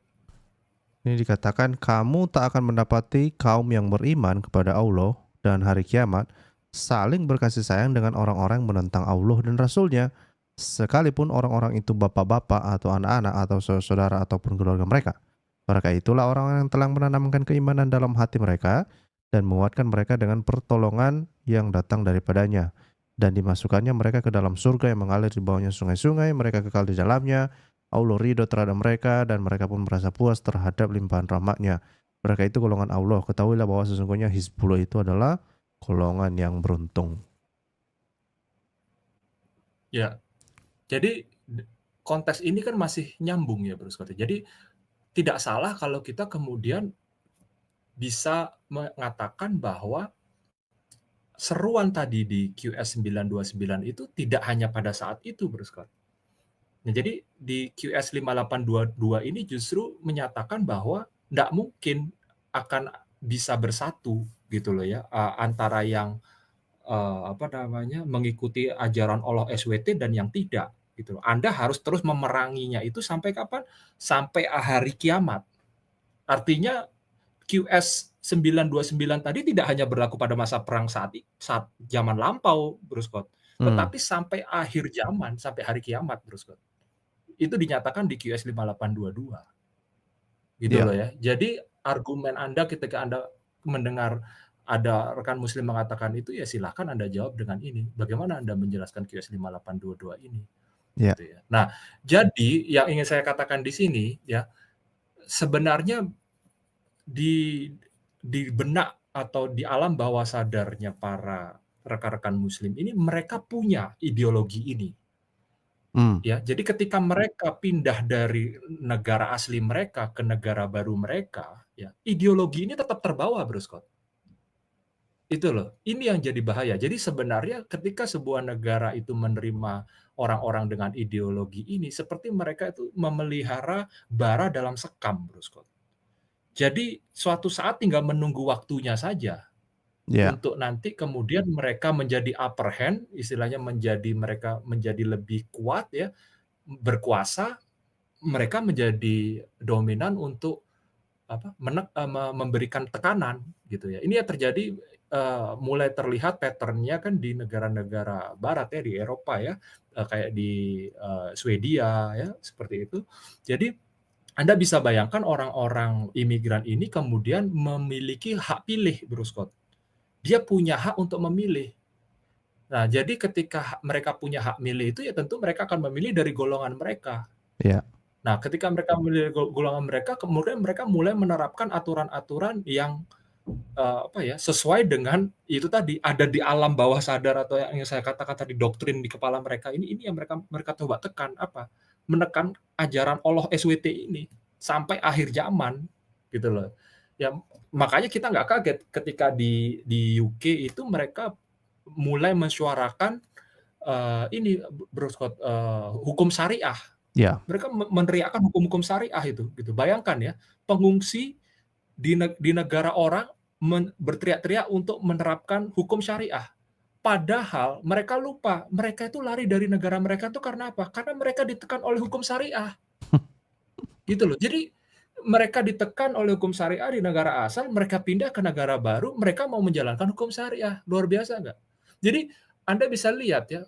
Ini dikatakan kamu tak akan mendapati kaum yang beriman kepada Allah dan hari kiamat saling berkasih sayang dengan orang-orang yang menentang Allah dan Rasul-Nya, sekalipun orang-orang itu bapak-bapak atau anak-anak atau saudara ataupun keluarga mereka. Mereka itulah orang-orang yang telah menanamkan keimanan dalam hati mereka dan menguatkan mereka dengan pertolongan yang datang daripadanya. Dan dimasukkannya mereka ke dalam surga yang mengalir di bawahnya sungai-sungai, mereka kekal di dalamnya. Allah ridho terhadap mereka dan mereka pun merasa puas terhadap limpahan rahmat-Nya. Mereka itu golongan Allah. Ketahuilah bahwa sesungguhnya Hizbullah itu adalah golongan yang beruntung. Ya. Jadi konteks ini kan masih nyambung ya Bro Scott. Jadi tidak salah kalau kita kemudian bisa mengatakan bahwa seruan tadi di QS 929 itu tidak hanya pada saat itu Bro Scott. Nah, jadi di QS 5822 ini justru menyatakan bahwa nggak mungkin akan bisa bersatu gitu loh ya, antara yang, apa namanya, mengikuti ajaran Allah SWT dan yang tidak gitu loh. Anda harus terus memeranginya itu sampai kapan? Sampai hari kiamat. Artinya QS 929 tadi tidak hanya berlaku pada masa perang saat zaman lampau Bro Scott, tetapi sampai akhir zaman, sampai hari kiamat Bro Scott. Itu dinyatakan di QS 5822. Gitu Ya, loh ya. Jadi argumen Anda ketika Anda mendengar ada rekan muslim mengatakan itu, ya silahkan Anda jawab dengan ini. Bagaimana Anda menjelaskan QS 5822 ini? ya, Gitu ya. Nah, jadi yang ingin saya katakan di sini ya, sebenarnya di benak atau di alam bawah sadarnya para rekan-rekan muslim ini mereka punya ideologi ini. Ya, jadi ketika mereka pindah dari negara asli mereka ke negara baru mereka, ya, ideologi ini tetap terbawa, Bro Scott. Itu loh, ini yang jadi bahaya. Jadi sebenarnya ketika sebuah negara itu menerima orang-orang dengan ideologi ini, seperti mereka itu memelihara bara dalam sekam, Bro Scott. Jadi suatu saat tinggal menunggu waktunya saja ya, untuk nanti kemudian mereka menjadi upper hand, istilahnya mereka menjadi lebih kuat ya, berkuasa, mereka menjadi dominan untuk memberikan tekanan gitu ya. Ini yang terjadi mulai terlihat pattern-nya kan di negara-negara barat ya, di Eropa ya, kayak di Swedia ya, seperti itu. Jadi Anda bisa bayangkan orang-orang imigran ini kemudian memiliki hak pilih, Bro Scott. Dia punya hak untuk memilih. Nah, jadi ketika mereka punya hak milih itu ya tentu mereka akan memilih dari golongan mereka. ya, Nah, ketika mereka memilih golongan mereka, kemudian mereka mulai menerapkan aturan-aturan yang sesuai dengan itu tadi, ada di alam bawah sadar atau yang saya katakan tadi doktrin di kepala mereka ini yang mereka coba tekan apa? Menekan ajaran Allah SWT ini sampai akhir zaman gitu loh. Ya makanya kita nggak kaget ketika di UK itu mereka mulai mensuarakan ini Bro Scott, hukum syariah. Ya, Mereka meneriakkan hukum-hukum syariah itu gitu. Bayangkan ya, pengungsi di negara orang berteriak-teriak untuk menerapkan hukum syariah. Padahal mereka lupa, mereka itu lari dari negara mereka itu karena apa? Karena mereka ditekan oleh hukum syariah. Gitu loh. Jadi mereka ditekan oleh hukum syariah di negara asal, mereka pindah ke negara baru, mereka mau menjalankan hukum syariah. Luar biasa nggak? Jadi Anda bisa lihat ya,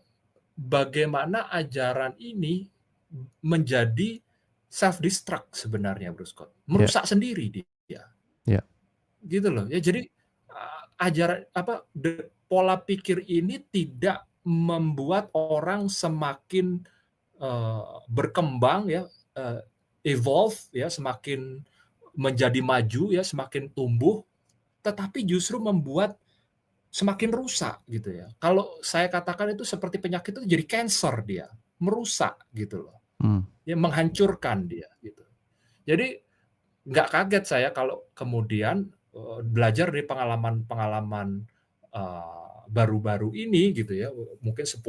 bagaimana ajaran ini menjadi self-destruct sebenarnya, Bro Scott. ya, Merusak sendiri dia. ya, Gitu loh. Ya jadi ajaran pola pikir ini tidak membuat orang semakin berkembang ya, evolve ya, semakin menjadi maju ya, semakin tumbuh, tetapi justru membuat semakin rusak gitu ya. Kalau saya katakan itu seperti penyakit itu jadi cancer dia, merusak gitu loh. Ya menghancurkan dia gitu. Jadi nggak kaget saya kalau kemudian belajar dari pengalaman-pengalaman baru-baru ini gitu ya, mungkin 10-15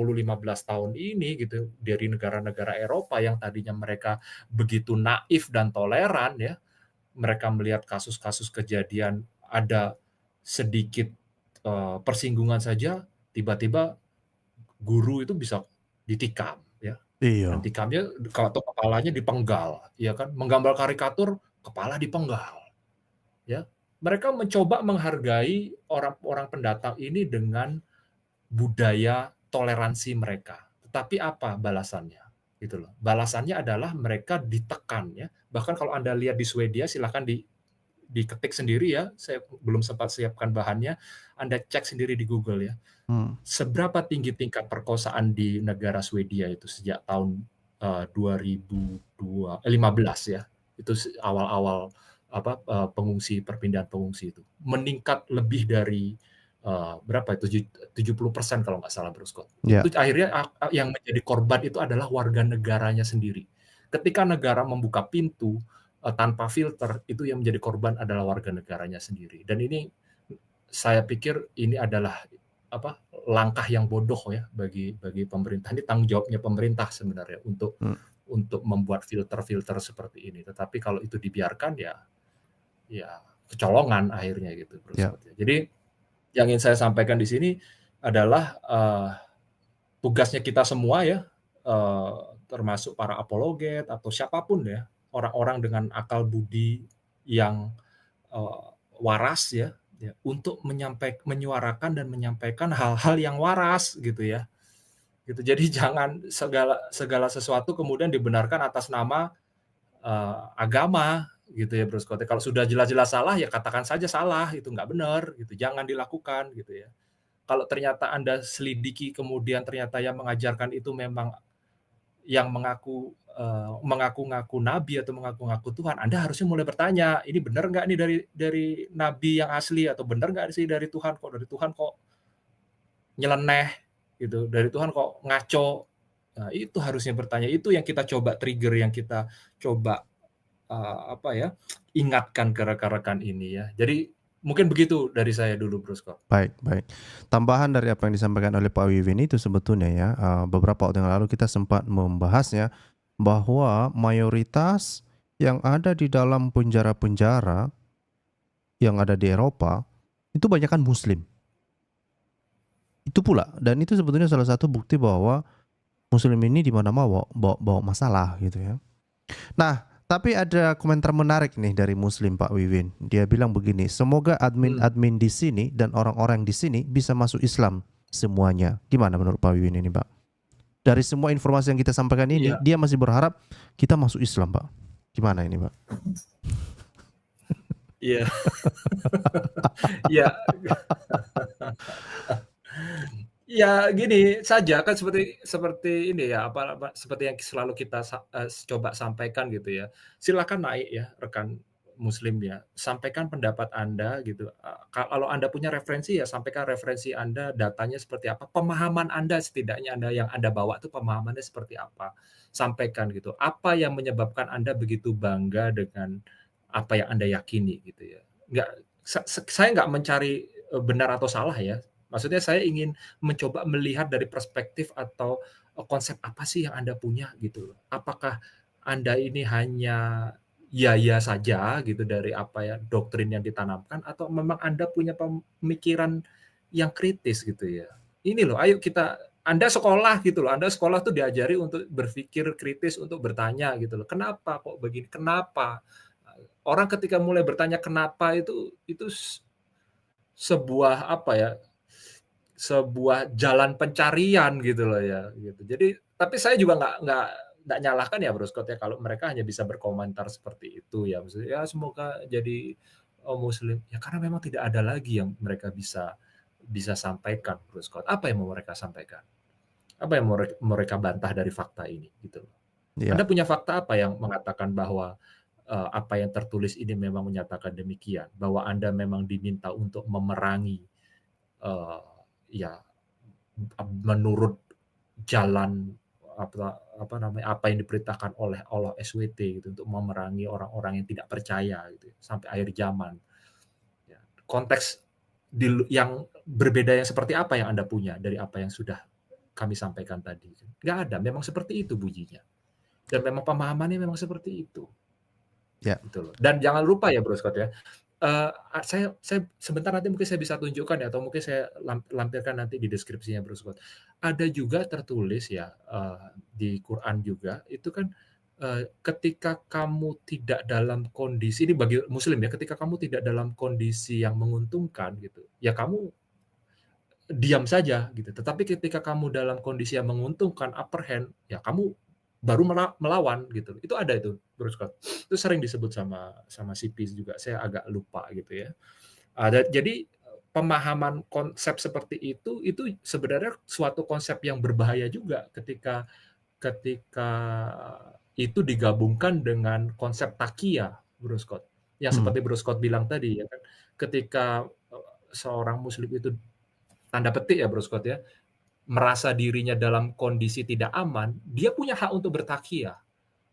tahun ini gitu, dari negara-negara Eropa yang tadinya mereka begitu naif dan toleran ya, mereka melihat kasus-kasus kejadian ada sedikit persinggungan saja, tiba-tiba guru itu bisa ditikam ya, dan iya, tikamnya atau kepalanya dipenggal, ya kan, menggambar karikatur kepala dipenggal, ya. Mereka mencoba menghargai orang-orang pendatang ini dengan budaya toleransi mereka. Tetapi apa balasannya? Gitu loh. Balasannya adalah mereka ditekan ya. Bahkan kalau Anda lihat di Swedia silahkan diketik sendiri ya. Saya belum sempat siapkan bahannya. Anda cek sendiri di Google ya. Seberapa tinggi tingkat perkosaan di negara Swedia itu sejak tahun 2015 ya. Itu awal-awal pengungsi, perpindahan pengungsi itu meningkat lebih dari berapa itu 70% kalau nggak salah, Bro Scott. ya, Itu akhirnya yang menjadi korban itu adalah warga negaranya sendiri. Ketika negara membuka pintu tanpa filter, itu yang menjadi korban adalah warga negaranya sendiri. Dan ini saya pikir ini adalah langkah yang bodoh ya bagi pemerintah. Ini tanggung jawabnya pemerintah sebenarnya untuk membuat filter-filter seperti ini. Tetapi kalau itu dibiarkan ya kecolongan akhirnya gitu, Bro ya, Scott. Jadi yang ingin saya sampaikan di sini adalah tugasnya kita semua ya, termasuk para apologet atau siapapun ya, orang-orang dengan akal budi yang waras ya, untuk menyuarakan dan menyampaikan hal-hal yang waras gitu ya. Gitu. Jadi jangan segala sesuatu kemudian dibenarkan atas nama agama gitu ya, Bro Scott. Kalau sudah jelas-jelas salah ya katakan saja salah, itu nggak benar gitu. Jangan dilakukan gitu ya. Kalau ternyata Anda selidiki kemudian ternyata yang mengajarkan itu memang yang mengaku-ngaku nabi atau mengaku-ngaku Tuhan, Anda harusnya mulai bertanya, ini benar nggak nih dari nabi yang asli, atau benar nggak sih dari Tuhan kok nyeleneh gitu, dari Tuhan kok ngaco. Nah, itu harusnya bertanya, itu yang kita coba trigger, yang kita coba ingatkan ke rekan-rekan ini ya. Jadi mungkin begitu dari saya dulu, Bro Scott. baik, baik. Tambahan dari apa yang disampaikan oleh Pak Wiwin itu sebetulnya ya, beberapa waktu yang lalu kita sempat membahasnya bahwa mayoritas yang ada di dalam penjara-penjara yang ada di Eropa itu banyakkan Muslim. Itu pula, dan itu sebetulnya salah satu bukti bahwa Muslim ini di mana-mana bawa masalah gitu ya. Nah, tapi ada komentar menarik nih dari Muslim Pak Wiwin. Dia bilang begini, semoga admin-admin di sini dan orang-orang di sini bisa masuk Islam semuanya. Gimana menurut Pak Wiwin ini, Pak? Dari semua informasi yang kita sampaikan ini, dia masih berharap kita masuk Islam, Pak. Gimana ini, Pak? Iya. Iya. Ya gini saja kan, seperti ini ya, seperti yang selalu kita coba sampaikan gitu ya. Silakan naik ya rekan Muslim ya, sampaikan pendapat Anda gitu. Kalau Anda punya referensi ya sampaikan referensi Anda, datanya seperti apa, pemahaman Anda setidaknya yang Anda bawa itu pemahamannya seperti apa. Sampaikan gitu. Apa yang menyebabkan Anda begitu bangga dengan apa yang Anda yakini gitu ya. Saya nggak mencari benar atau salah ya. Maksudnya saya ingin mencoba melihat dari perspektif atau konsep apa sih yang Anda punya gitu. Apakah Anda ini hanya ya saja gitu dari apa ya doktrin yang ditanamkan atau memang Anda punya pemikiran yang kritis gitu ya. Ini loh, ayo Anda sekolah gitu loh. Anda sekolah tuh diajari untuk berpikir kritis, untuk bertanya gitu loh. Kenapa kok begini? Kenapa? Orang ketika mulai bertanya kenapa itu sebuah apa ya? Sebuah jalan pencarian gitu loh ya gitu. Jadi tapi saya juga nggak nyalahkan ya Bro Scott ya kalau mereka hanya bisa berkomentar seperti itu ya. Maksudnya ya semoga jadi Muslim ya karena memang tidak ada lagi yang mereka bisa sampaikan Bro Scott. Apa yang mau mereka sampaikan? Apa yang mau mereka bantah dari fakta ini gitu loh. Ya, Anda punya fakta apa yang mengatakan bahwa apa yang tertulis ini memang menyatakan demikian, bahwa Anda memang diminta untuk memerangi ya menurut jalan apa yang diperintahkan oleh Allah SWT gitu untuk memerangi orang-orang yang tidak percaya gitu sampai akhir zaman. Ya, konteks yang berbeda yang seperti apa yang Anda punya dari apa yang sudah kami sampaikan tadi? Nggak ada, memang seperti itu bunyinya. Dan memang pemahamannya memang seperti itu. ya, Gitu loh. Dan jangan lupa ya Bro Scott ya, saya sebentar nanti mungkin saya bisa tunjukkan ya, atau mungkin saya lampirkan nanti di deskripsinya Bro Scott. Ada juga tertulis ya di Quran juga itu kan ketika kamu tidak dalam kondisi ini bagi Muslim ya, ketika kamu tidak dalam kondisi yang menguntungkan gitu, ya kamu diam saja gitu. Tetapi ketika kamu dalam kondisi yang menguntungkan upper hand, ya kamu baru melawan gitu. Itu ada itu Bro Scott. Itu sering disebut sama CP juga. Saya agak lupa gitu ya. Jadi pemahaman konsep seperti itu sebenarnya suatu konsep yang berbahaya juga ketika itu digabungkan dengan konsep takia Bro Scott. Yang seperti Bro Scott bilang tadi ya kan, ketika seorang Muslim itu tanda petik ya Bro Scott ya, merasa dirinya dalam kondisi tidak aman, dia punya hak untuk bertakia.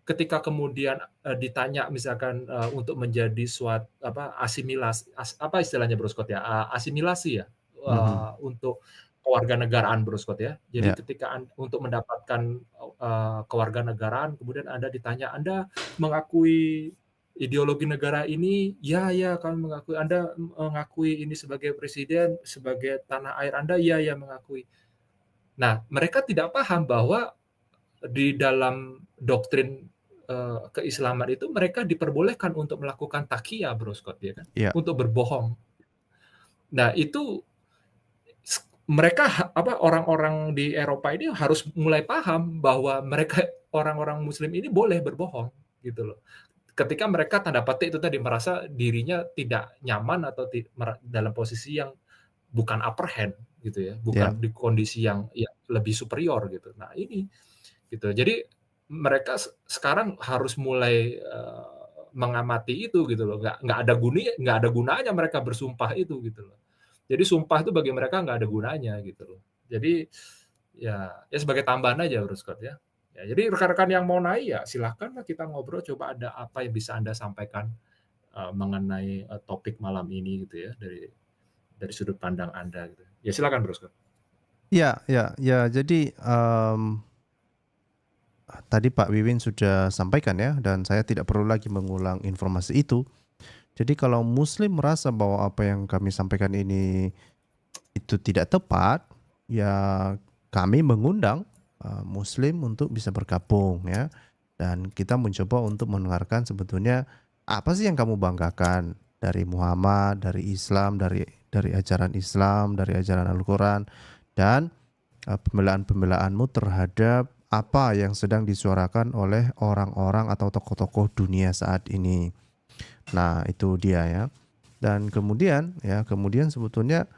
Ketika kemudian ditanya misalkan untuk menjadi suatu asimilasi, apa istilahnya Bro Scott ya, asimilasi ya untuk kewarganegaraan Bro Scott ya. Jadi ketika untuk mendapatkan kewarganegaraan, kemudian Anda ditanya, Anda mengakui ideologi negara ini? Ya kami mengakui. Anda mengakui ini sebagai presiden, sebagai tanah air Anda? Ya mengakui. Nah, mereka tidak paham bahwa di dalam doktrin keislaman itu mereka diperbolehkan untuk melakukan takia, Bro Scott, ya kan? Untuk berbohong. Nah, itu mereka orang-orang di Eropa ini harus mulai paham bahwa mereka orang-orang Muslim ini boleh berbohong, gitu loh. Ketika mereka tanda petik itu tadi merasa dirinya tidak nyaman atau dalam posisi yang bukan upper hand gitu ya, bukan di kondisi yang lebih superior gitu. Nah ini gitu. Jadi mereka sekarang harus mulai mengamati itu gitu loh. Nggak ada gunanya mereka bersumpah itu gitu loh. Jadi sumpah itu bagi mereka nggak ada gunanya gitu loh. Jadi ya sebagai tambahan aja Bro Scott ya. Jadi rekan-rekan yang mau naik ya silahkan kita ngobrol, coba ada apa yang bisa Anda sampaikan mengenai topik malam ini gitu ya dari sudut pandang Anda gitu. Ya silakan Bro Scott. Ya. Jadi tadi Pak Wiwin sudah sampaikan ya, dan saya tidak perlu lagi mengulang informasi itu. Jadi kalau Muslim merasa bahwa apa yang kami sampaikan ini itu tidak tepat, ya kami mengundang Muslim untuk bisa bergabung ya, dan kita mencoba untuk mendengarkan sebetulnya apa sih yang kamu banggakan dari Muhammad, dari Islam, dari ajaran Islam, dari ajaran Al-Quran, dan pembelaan-pembelaanmu terhadap apa yang sedang disuarakan oleh orang-orang atau tokoh-tokoh dunia saat ini. Nah itu dia ya. Dan kemudian sebetulnya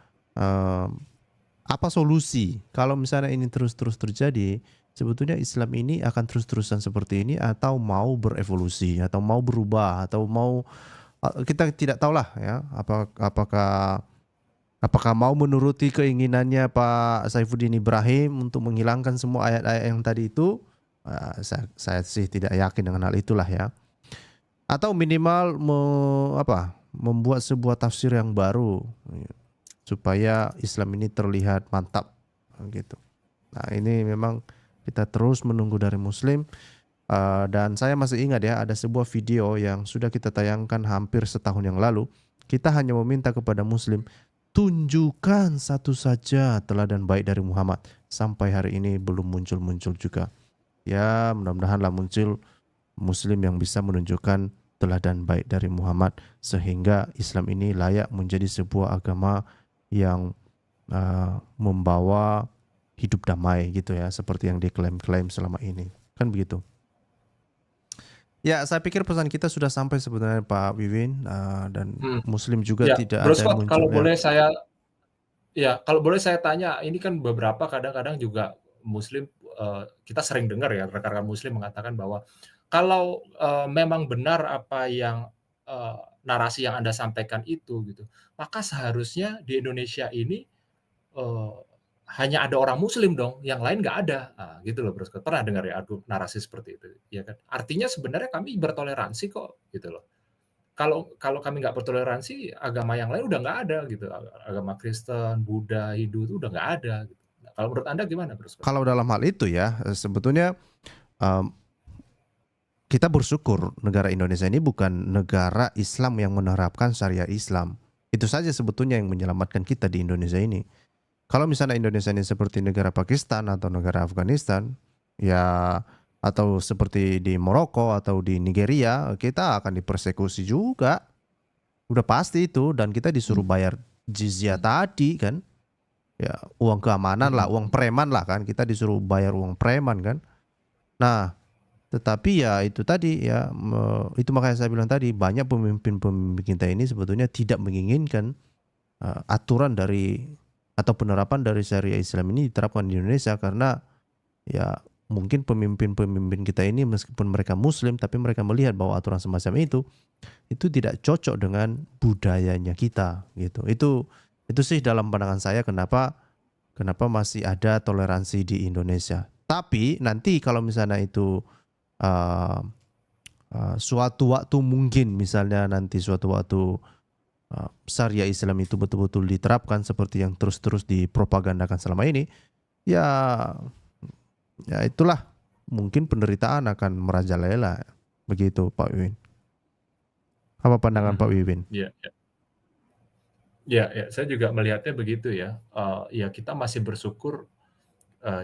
apa solusi kalau misalnya ini terus-terus terjadi? Sebetulnya Islam ini akan terus-terusan seperti ini atau mau berevolusi atau mau berubah atau mau kita tidak tahulah ya apakah mau menuruti keinginannya Pak Saifuddin Ibrahim untuk menghilangkan semua ayat-ayat yang tadi itu. Saya sih tidak yakin dengan hal itulah ya. Atau minimal membuat sebuah tafsir yang baru supaya Islam ini terlihat mantap gitu. Nah, ini memang kita terus menunggu dari Muslim. Dan saya masih ingat ya, ada sebuah video yang sudah kita tayangkan hampir setahun yang lalu. Kita hanya meminta kepada Muslim, tunjukkan satu saja teladan baik dari Muhammad. Sampai hari ini belum muncul-muncul juga. Ya, mudah-mudahanlah muncul Muslim yang bisa menunjukkan teladan baik dari Muhammad, sehingga Islam ini layak menjadi sebuah agama yang membawa hidup damai gitu ya, seperti yang diklaim-klaim selama ini. Kan begitu. Ya, saya pikir pesan kita sudah sampai sebenarnya Pak Wiwin, dan Muslim juga Ya, tidak Bro ada yang Scott, muncul. kalau boleh saya tanya, ini kan beberapa kadang-kadang juga Muslim, kita sering dengar ya rekan-rekan Muslim mengatakan bahwa kalau memang benar apa yang narasi yang Anda sampaikan itu gitu, maka seharusnya di Indonesia ini hanya ada orang Muslim dong, yang lain nggak ada. Nah, gitu loh Bro Scott. Pernah dengar ya narasi seperti itu, ya kan? Artinya sebenarnya kami bertoleransi kok, gitu loh. Kalau kami nggak bertoleransi, agama yang lain udah nggak ada gitu. Agama Kristen, Buddha, Hindu itu udah nggak ada. Gitu. Nah, kalau menurut Anda gimana, Bro Scott? Kalau dalam hal itu ya, sebetulnya kita bersyukur negara Indonesia ini bukan negara Islam yang menerapkan syariat Islam. Itu saja sebetulnya yang menyelamatkan kita di Indonesia ini. Kalau misalnya Indonesia ini seperti negara Pakistan atau negara Afghanistan, ya, atau seperti di Maroko atau di Nigeria, kita akan dipersekusi juga. Udah pasti itu, dan kita disuruh bayar jizyah tadi kan. Ya, uang keamanan lah, uang preman lah kan. Kita disuruh bayar uang preman kan. Nah, tetapi ya itu tadi ya, itu makanya saya bilang tadi, banyak pemimpin-pemimpin kita ini sebetulnya tidak menginginkan aturan dari atau penerapan dari syariah Islam ini diterapkan di Indonesia, karena ya mungkin pemimpin-pemimpin kita ini meskipun mereka Muslim, tapi mereka melihat bahwa aturan semacam itu tidak cocok dengan budayanya kita gitu. Itu sih dalam pandangan saya kenapa masih ada toleransi di Indonesia. Tapi nanti kalau misalnya itu suatu waktu, mungkin misalnya nanti suatu waktu syariah Islam itu betul-betul diterapkan seperti yang terus-terus dipropagandakan selama ini, ya itulah, mungkin penderitaan akan merajalela. Begitu Pak Wiwin. Apa pandangan Pak Wiwin? Ya, saya juga melihatnya begitu ya. Ya kita masih bersyukur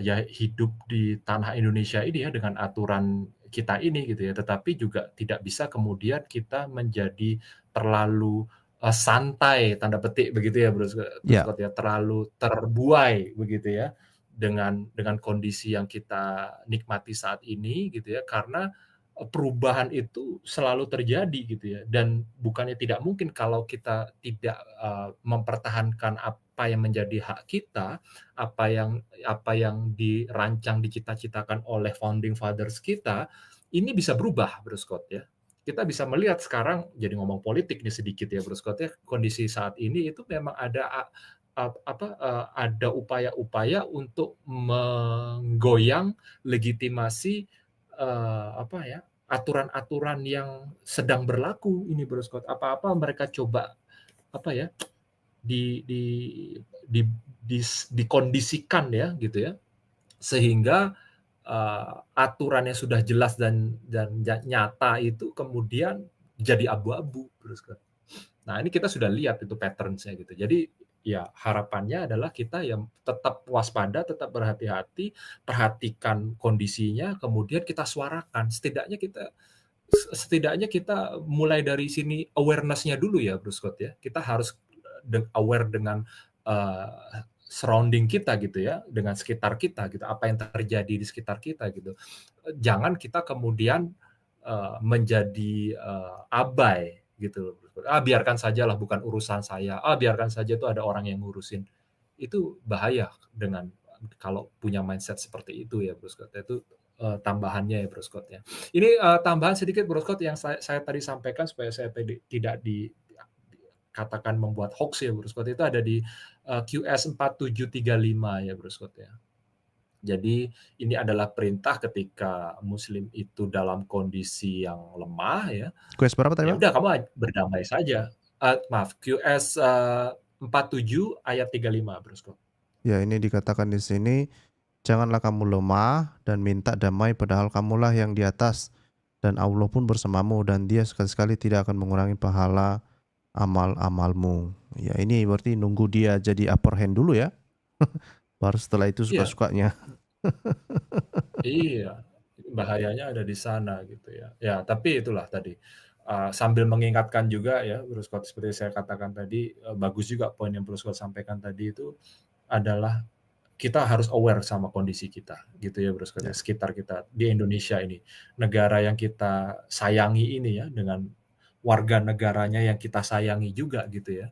ya hidup di tanah Indonesia ini ya dengan aturan kita ini gitu ya. Tetapi juga tidak bisa kemudian kita menjadi terlalu santai tanda petik begitu ya Bro Scott ya, terlalu terbuai begitu ya dengan kondisi yang kita nikmati saat ini gitu ya, karena perubahan itu selalu terjadi gitu ya, dan bukannya tidak mungkin kalau kita tidak mempertahankan apa yang menjadi hak kita, apa yang dirancang dicita-citakan oleh founding fathers kita, ini bisa berubah Bro Scott ya. Kita bisa melihat sekarang, jadi ngomong politik nih sedikit ya Bro Scott ya, kondisi saat ini itu memang ada upaya-upaya untuk menggoyang legitimasi aturan-aturan yang sedang berlaku ini Bro Scott. Apa-apa mereka coba dikondisikan ya gitu ya, sehingga aturan yang sudah jelas dan nyata itu kemudian jadi abu-abu Bro Scott. Nah ini kita sudah lihat itu pattern-nya gitu. Jadi ya harapannya adalah kita yang tetap waspada, tetap berhati-hati, perhatikan kondisinya, kemudian kita suarakan. Setidaknya kita mulai dari sini awareness-nya dulu ya Bro Scott ya. Kita harus aware dengan surrounding kita gitu ya, dengan sekitar kita gitu, apa yang terjadi di sekitar kita gitu. Jangan kita kemudian menjadi abai gitu. Biarkan sajalah, bukan urusan saya. Biarkan saja itu ada orang yang ngurusin. Itu bahaya dengan kalau punya mindset seperti itu ya Bro Scott. Itu tambahannya ya Bro Scott ya. Ini tambahan sedikit Bro Scott yang saya tadi sampaikan supaya saya tidak dikatakan membuat hoax ya Bro Scott, itu ada di QS 4735 ya Bro Scott ya. Jadi ini adalah perintah ketika Muslim itu dalam kondisi yang lemah ya. Quest berapa tadi, Ya Bang? udah kamu berdamai saja. Maaf, QS 47 ayat 35 Bro Scott. Ya, ini dikatakan di sini, janganlah kamu lemah dan minta damai padahal kamulah yang di atas dan Allah pun bersamamu dan dia sekali-sekali tidak akan mengurangi pahala amal-amalmu. Ya, ini berarti nunggu dia jadi upper hand dulu ya. Baru setelah itu Iya, suka-sukanya. iya. Bahayanya ada di sana gitu ya. Ya, tapi itulah tadi. Sambil mengingatkan juga ya, Bro Scott, seperti saya katakan tadi, bagus juga poin yang Bro Scott sampaikan tadi itu adalah kita harus aware sama kondisi kita gitu ya Bro Scott, Ya. sekitar kita di Indonesia ini. Negara yang kita sayangi ini ya, dengan warga negaranya yang kita sayangi juga gitu ya.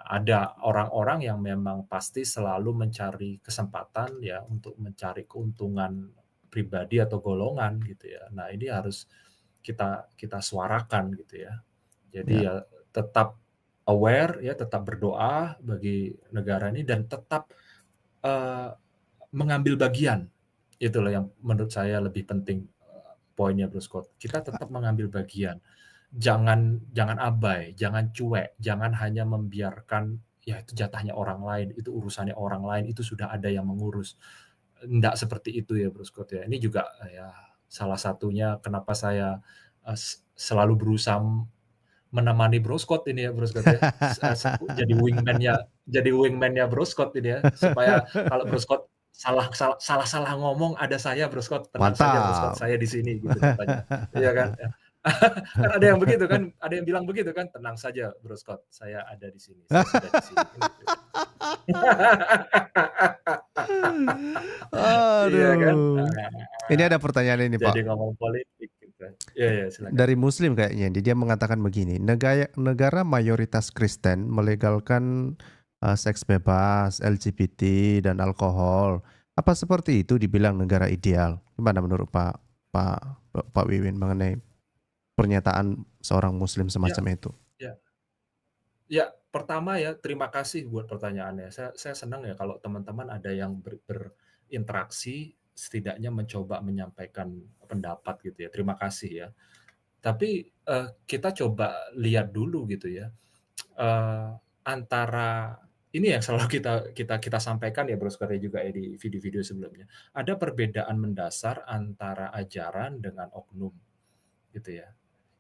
Ada orang-orang yang memang pasti selalu mencari kesempatan ya untuk mencari keuntungan pribadi atau golongan gitu ya. Nah, ini harus kita suarakan gitu ya. Jadi Ya. ya tetap aware ya, tetap berdoa bagi negara ini dan tetap mengambil bagian. Itulah yang menurut saya lebih penting poinnya Bro Scott. Kita tetap mengambil bagian. Jangan abai, jangan cuek, jangan hanya membiarkan ya itu jatahnya orang lain, itu urusannya orang lain, itu sudah ada yang mengurus. Enggak seperti itu ya Bro Scott ya. Ini juga ya salah satunya kenapa saya selalu berusaha menemani Bro Scott ini ya Bro Scott ya. Jadi wingman-nya Bro Scott ini ya, supaya kalau Bro Scott salah ngomong ada saya Bro Scott, tenang saja Bro Scott, Mantap. saya di sini gitu katanya. Iya kan? Ya. Kan ada yang begitu kan, ada yang bilang begitu kan, tenang saja Bro Scott, saya ada di sini, saya sudah di sini. Kan gitu. Iya kan? Aduh. Ini ada pertanyaan ini, Pak. Jadi ngomong politik gitu. Iya, silakan. Dari Muslim kayaknya. Dia mengatakan begini, negara mayoritas Kristen melegalkan seks bebas, LGBT dan alkohol. Apa seperti itu dibilang negara ideal? Gimana menurut Pak Wiwin mengenai pernyataan seorang Muslim semacam itu? Ya, pertama ya terima kasih buat pertanyaannya. Saya senang ya kalau teman-teman ada yang berinteraksi, setidaknya mencoba menyampaikan pendapat gitu ya. Terima kasih ya. Tapi kita coba lihat dulu gitu ya. Antara ini yang selalu kita sampaikan ya Bro Scott juga ya di video-video sebelumnya. Ada perbedaan mendasar antara ajaran dengan oknum gitu ya.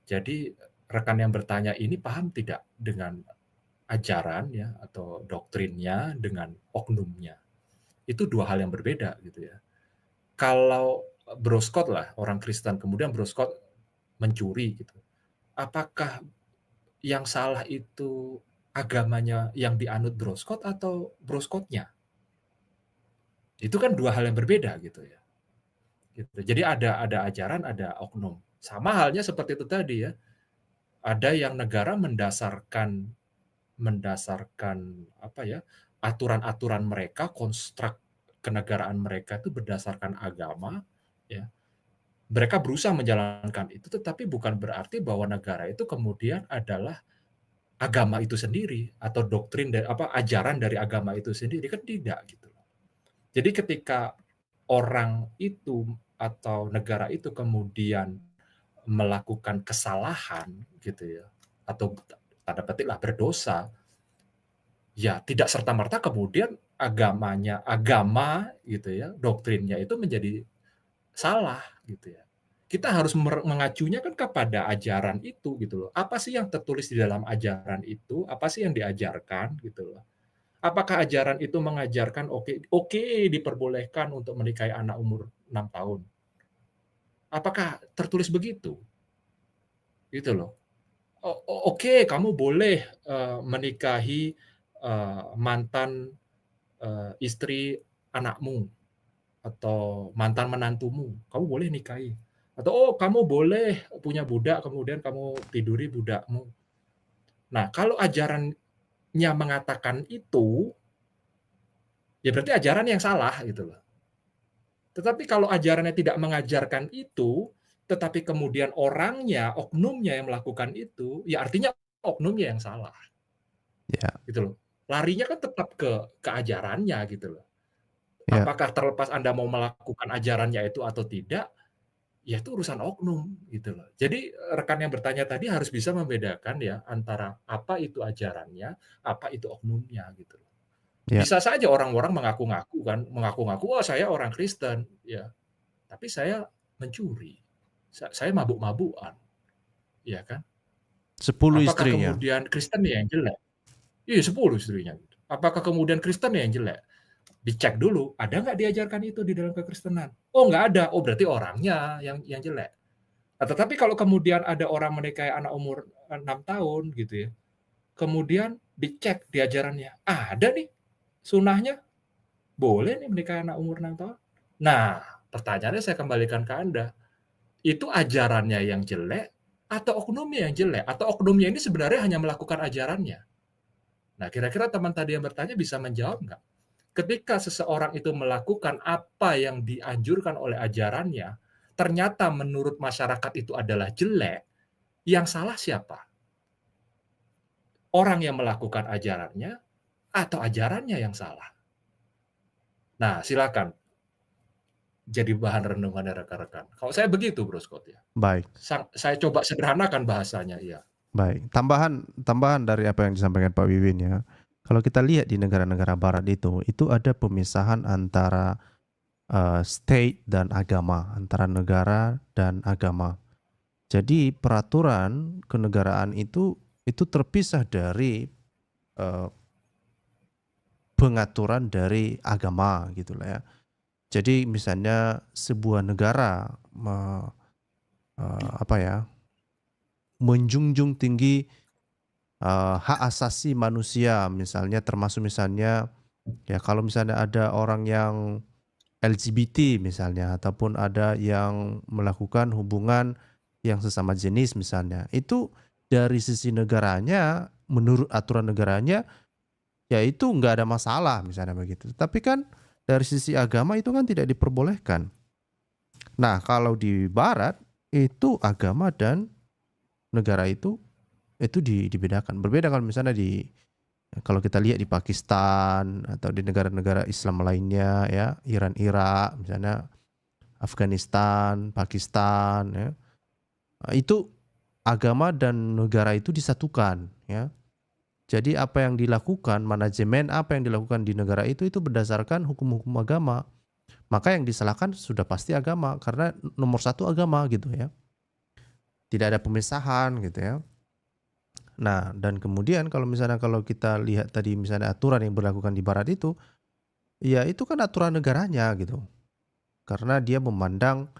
Jadi rekan yang bertanya ini paham tidak dengan ajaran ya atau doktrinnya dengan oknumnya. Itu dua hal yang berbeda gitu ya. Kalau Bro Scott lah orang Kristen kemudian Bro Scott mencuri gitu. Apakah yang salah itu agamanya yang dianut Bro Scott atau Bro Scott-nya? Itu kan dua hal yang berbeda gitu ya. Gitu. Jadi ada ajaran, ada oknum. Sama halnya seperti itu tadi ya. Ada yang negara mendasarkan apa ya, aturan-aturan mereka, konstruk kenegaraan mereka itu berdasarkan agama ya. Mereka berusaha menjalankan itu, tetapi bukan berarti bahwa negara itu kemudian adalah agama itu sendiri atau doktrin dari ajaran dari agama itu sendiri, kan tidak gitu. Jadi ketika orang itu atau negara itu kemudian melakukan kesalahan gitu ya, atau tanda petik lah berdosa, ya tidak serta-merta kemudian agama gitu ya, doktrinnya itu menjadi salah gitu ya. Kita harus mengacunya kan kepada ajaran itu gitu loh. Apa sih yang tertulis di dalam ajaran itu? Apa sih yang diajarkan gitu loh. Apakah ajaran itu mengajarkan oke diperbolehkan untuk menikahi anak umur 6 tahun? Apakah tertulis begitu? Gitu loh. Oke, kamu boleh menikahi mantan istri anakmu atau mantan menantumu, kamu boleh nikahi. Atau kamu boleh punya budak kemudian kamu tiduri budakmu. Nah, kalau ajarannya mengatakan itu, ya berarti ajaran yang salah gitu loh. Tetapi kalau ajarannya tidak mengajarkan itu, tetapi kemudian orangnya, oknumnya yang melakukan itu, ya artinya oknumnya yang salah, Ya, gitu loh. Larinya kan tetap ke ajarannya gitu loh. ya, Apakah terlepas Anda mau melakukan ajarannya itu atau tidak, ya itu urusan oknum gitu loh. Jadi rekan yang bertanya tadi harus bisa membedakan ya antara apa itu ajarannya, apa itu oknumnya gitu loh. ya. Bisa saja orang-orang mengaku-ngaku kan, mengaku-ngaku, "Oh saya orang Kristen," ya, tapi saya mencuri, saya mabuk-mabukan, ya kan? 10 Apakah istrinya. kemudian Kristen yang jelek? Iya 10 istrinya gitu. Apakah kemudian Kristen yang jelek? Dicek dulu, ada nggak diajarkan itu di dalam kekristenan? Oh nggak ada, oh berarti orangnya yang jelek. Nah, tetapi kalau kemudian ada orang menikahi anak umur 6 tahun gitu ya, kemudian dicek di ajarannya, ada nih sunahnya, boleh nih menikahi anak umur 6 tahun. Nah, pertanyaannya saya kembalikan ke Anda, itu ajarannya yang jelek atau oknumnya yang jelek? Atau oknumnya ini sebenarnya hanya melakukan ajarannya? Nah, kira-kira teman tadi yang bertanya bisa menjawab nggak? Ketika seseorang itu melakukan apa yang dianjurkan oleh ajarannya, ternyata menurut masyarakat itu adalah jelek, yang salah siapa? Orang yang melakukan ajarannya atau ajarannya yang salah? Nah, silakan jadi bahan renungan rekan-rekan. Kalau saya begitu, Bro Scott ya. Baik, Saya coba sederhanakan bahasanya, ya. baik. Tambahan dari apa yang disampaikan Pak Wiwin ya. Kalau kita lihat di negara-negara barat itu ada pemisahan antara state dan agama, antara negara dan agama. Jadi peraturan kenegaraan itu terpisah dari eh, pengaturan dari agama gitu lah ya. Jadi misalnya sebuah negara apa ya, menjunjung tinggi hak asasi manusia, misalnya termasuk misalnya ya kalau misalnya ada orang yang LGBT misalnya ataupun ada yang melakukan hubungan yang sesama jenis misalnya, itu dari sisi negaranya menurut aturan negaranya ya itu nggak ada masalah misalnya begitu. Tapi kan dari sisi agama itu kan tidak diperbolehkan. Nah, kalau di barat itu agama dan negara itu dibedakan. Berbeda kalau misalnya kalau kita lihat di Pakistan atau di negara-negara Islam lainnya ya, Iran, Irak, misalnya Afghanistan, Pakistan ya. Itu agama dan negara itu disatukan ya. Jadi apa yang dilakukan, manajemen apa yang dilakukan di negara itu berdasarkan hukum-hukum agama. Maka yang disalahkan sudah pasti agama karena nomor satu agama gitu ya. Tidak ada pemisahan gitu ya. Nah, dan kemudian kalau kita lihat tadi misalnya aturan yang berlakukan di barat itu, ya itu kan aturan negaranya gitu. Karena dia memandang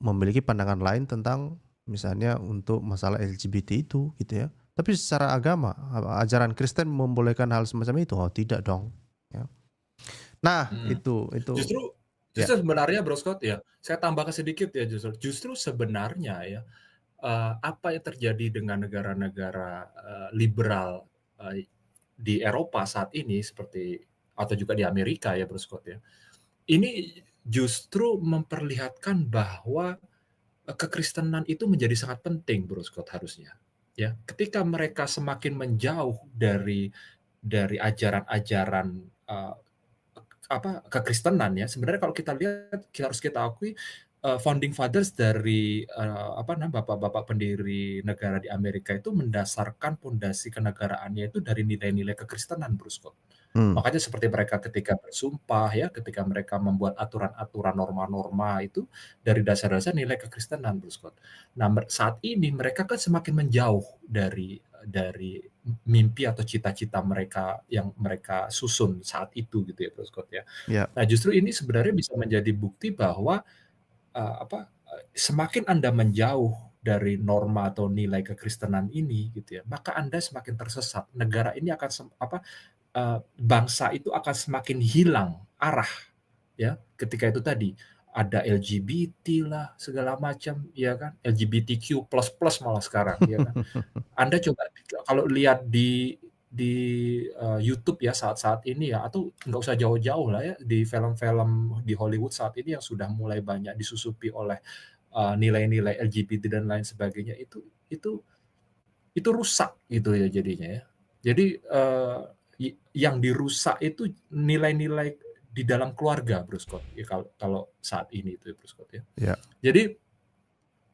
memiliki pandangan lain tentang misalnya untuk masalah LGBT itu gitu ya. Tapi secara agama, ajaran Kristen membolehkan hal semacam itu? Oh, tidak dong, ya. Nah, Hmm. itu Justru ya. sebenarnya Bro Scott ya, saya tambahkan sedikit ya justru sebenarnya ya, apa yang terjadi dengan negara-negara, liberal, di Eropa saat ini seperti atau juga di Amerika ya Bro Scott ya, ini justru memperlihatkan bahwa, kekristenan itu menjadi sangat penting Bro Scott harusnya, ya. Ketika mereka semakin menjauh dari ajaran-ajaran, eee, kekristenan ya, sebenarnya kalau kita lihat harus kita akui, founding fathers dari, bapak-bapak pendiri negara di Amerika itu mendasarkan pondasi kenegaraannya itu dari nilai-nilai kekristenan Bro Scott. Hmm, Makanya seperti mereka ketika bersumpah ya, ketika mereka membuat aturan-aturan, norma-norma itu dari dasar-dasar nilai kekristenan, Bro Scott. Nah, saat ini mereka kan semakin menjauh dari mimpi atau cita-cita mereka yang mereka susun saat itu gitu ya, Bro Scott ya. ya, Nah, justru ini sebenarnya bisa menjadi bukti bahwa semakin Anda menjauh dari norma atau nilai kekristenan ini gitu ya, maka Anda semakin tersesat. Negara ini akan bangsa itu akan semakin hilang arah ya, ketika itu tadi ada LGBT lah segala macam ya kan, LGBTQ plus malah sekarang ya kan. Anda coba kalau lihat di YouTube ya saat-saat ini ya, atau nggak usah jauh-jauh lah ya, di film-film di Hollywood saat ini yang sudah mulai banyak disusupi oleh nilai-nilai LGBT dan lain sebagainya, itu rusak gitu ya jadinya ya. Jadi yang dirusak itu nilai-nilai di dalam keluarga, Bro Scott. Ya, kalau saat ini itu, Bro Scott ya. Ya. Jadi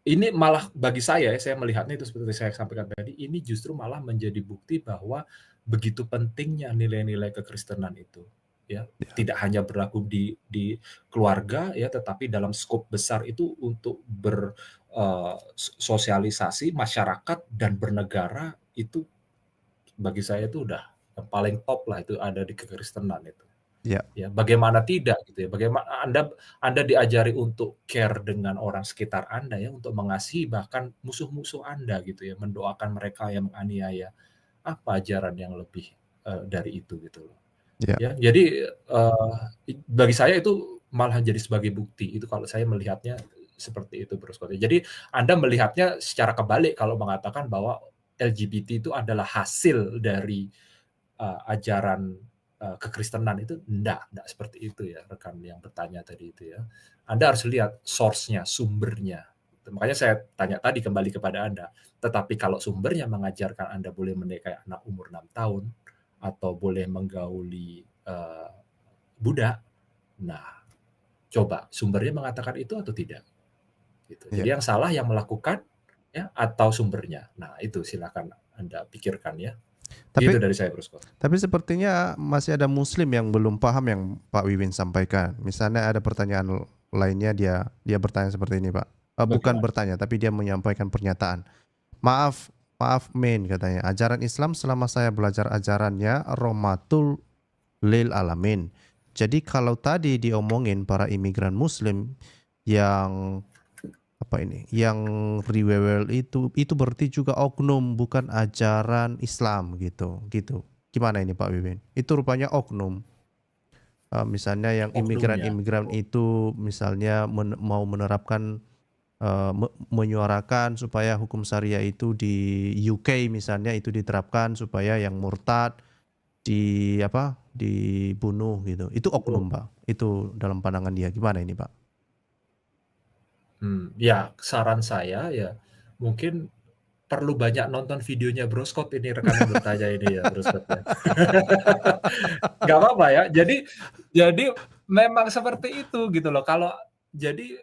ini malah bagi saya melihatnya itu seperti saya sampaikan tadi, ini justru malah menjadi bukti bahwa begitu pentingnya nilai-nilai kekristenan itu, ya. Tidak hanya berlaku di keluarga ya, tetapi dalam skop besar itu untuk sosialisasi masyarakat dan bernegara, itu bagi saya itu udah yang paling top lah, itu ada di kekristenan itu. Ya. Ya, bagaimana tidak gitu ya? Bagaimana Anda diajari untuk care dengan orang sekitar Anda ya, untuk mengasihi bahkan musuh-musuh Anda gitu ya, mendoakan mereka yang menganiaya. Apa ajaran yang lebih dari itu gitu loh. Ya. Ya, jadi bagi saya itu malah jadi sebagai bukti itu kalau saya melihatnya seperti itu, Bro Scott. Jadi Anda melihatnya secara kebalik kalau mengatakan bahwa LGBT itu adalah hasil dari ajaran kekristenan itu, enggak seperti itu ya, rekan yang bertanya tadi itu ya. Anda harus lihat source-nya, sumbernya. Makanya saya tanya tadi kembali kepada Anda. Tetapi kalau sumbernya mengajarkan Anda boleh menikahi anak umur 6 tahun atau boleh menggauli budak, nah coba sumbernya mengatakan itu atau tidak? Gitu. Jadi yang salah yang melakukan ya atau sumbernya. Nah itu silakan Anda pikirkan ya. Tapi itu dari saya, Bro Scott. Tapi sepertinya masih ada Muslim yang belum paham yang Pak Wiwin sampaikan. Misalnya ada pertanyaan lainnya, dia bertanya seperti ini, Pak. Bukan bertanya, tapi dia menyampaikan pernyataan. Maaf men, katanya. Ajaran Islam selama saya belajar ajarannya rahmatul lil alamin. Jadi kalau tadi diomongin para imigran Muslim yang yang rewel itu berarti juga oknum, bukan ajaran Islam gitu. Gimana ini Pak Wiwin? Itu rupanya oknum. Misalnya yang imigran itu misalnya mau menerapkan menyuarakan supaya hukum syariah itu di UK misalnya itu diterapkan supaya yang murtad dibunuh gitu. Itu oknum, Pak. Itu dalam pandangan dia. Gimana ini, Pak? Ya saran saya ya mungkin perlu banyak nonton videonya Bro Scott ini, rekan yang bertanya ini ya, Bro Scott ya. Nggak apa-apa ya. Jadi memang seperti itu gitu loh. Kalau jadi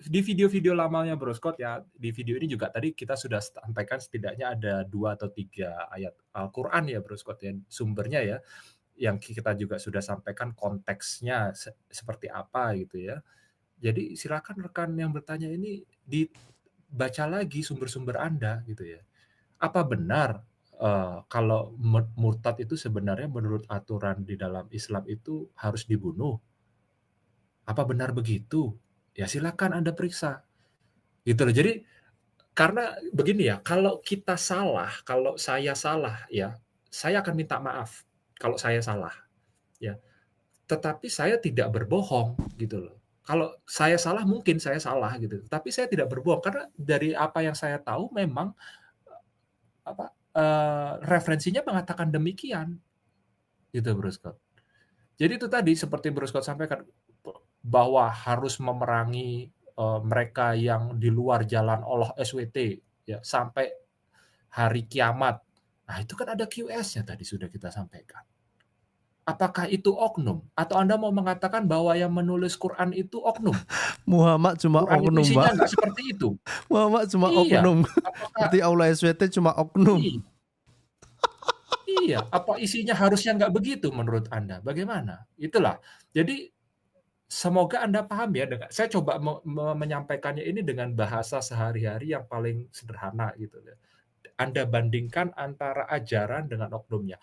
di video-video lamanya Bro Scott ya, di video ini juga tadi kita sudah sampaikan setidaknya ada 2 atau 3 ayat Al-Qur'an ya Bro Scott ya, sumbernya ya. Yang kita juga sudah sampaikan konteksnya seperti apa gitu ya. Jadi silakan rekan yang bertanya ini dibaca lagi sumber-sumber Anda gitu ya. Apa benar kalau murtad itu sebenarnya menurut aturan di dalam Islam itu harus dibunuh? Apa benar begitu? Ya silakan Anda periksa. Gitu loh. Jadi karena begini ya, kalau kita salah, kalau saya salah ya, saya akan minta maaf kalau saya salah ya. Tetapi saya tidak berbohong gitu loh. Kalau saya salah mungkin saya salah gitu, tapi saya tidak berbohong karena dari apa yang saya tahu memang referensinya mengatakan demikian. Gitu Bro Scott. Jadi itu tadi seperti Bro Scott sampaikan bahwa harus memerangi mereka yang di luar jalan Allah SWT ya sampai hari kiamat. Nah, itu kan ada QS-nya tadi sudah kita sampaikan. Apakah itu oknum? Atau Anda mau mengatakan bahwa yang menulis Quran itu oknum? Muhammad cuma Quran oknum, itu isinya Pak. nggak seperti itu. Muhammad cuma Iya. oknum. Berarti Allah SWT cuma oknum. Iya. Apa isinya harusnya nggak begitu menurut Anda? Bagaimana? Itulah. Jadi semoga Anda paham ya. Saya coba menyampaikannya ini dengan bahasa sehari-hari yang paling sederhana gitu. Anda bandingkan antara ajaran dengan oknumnya.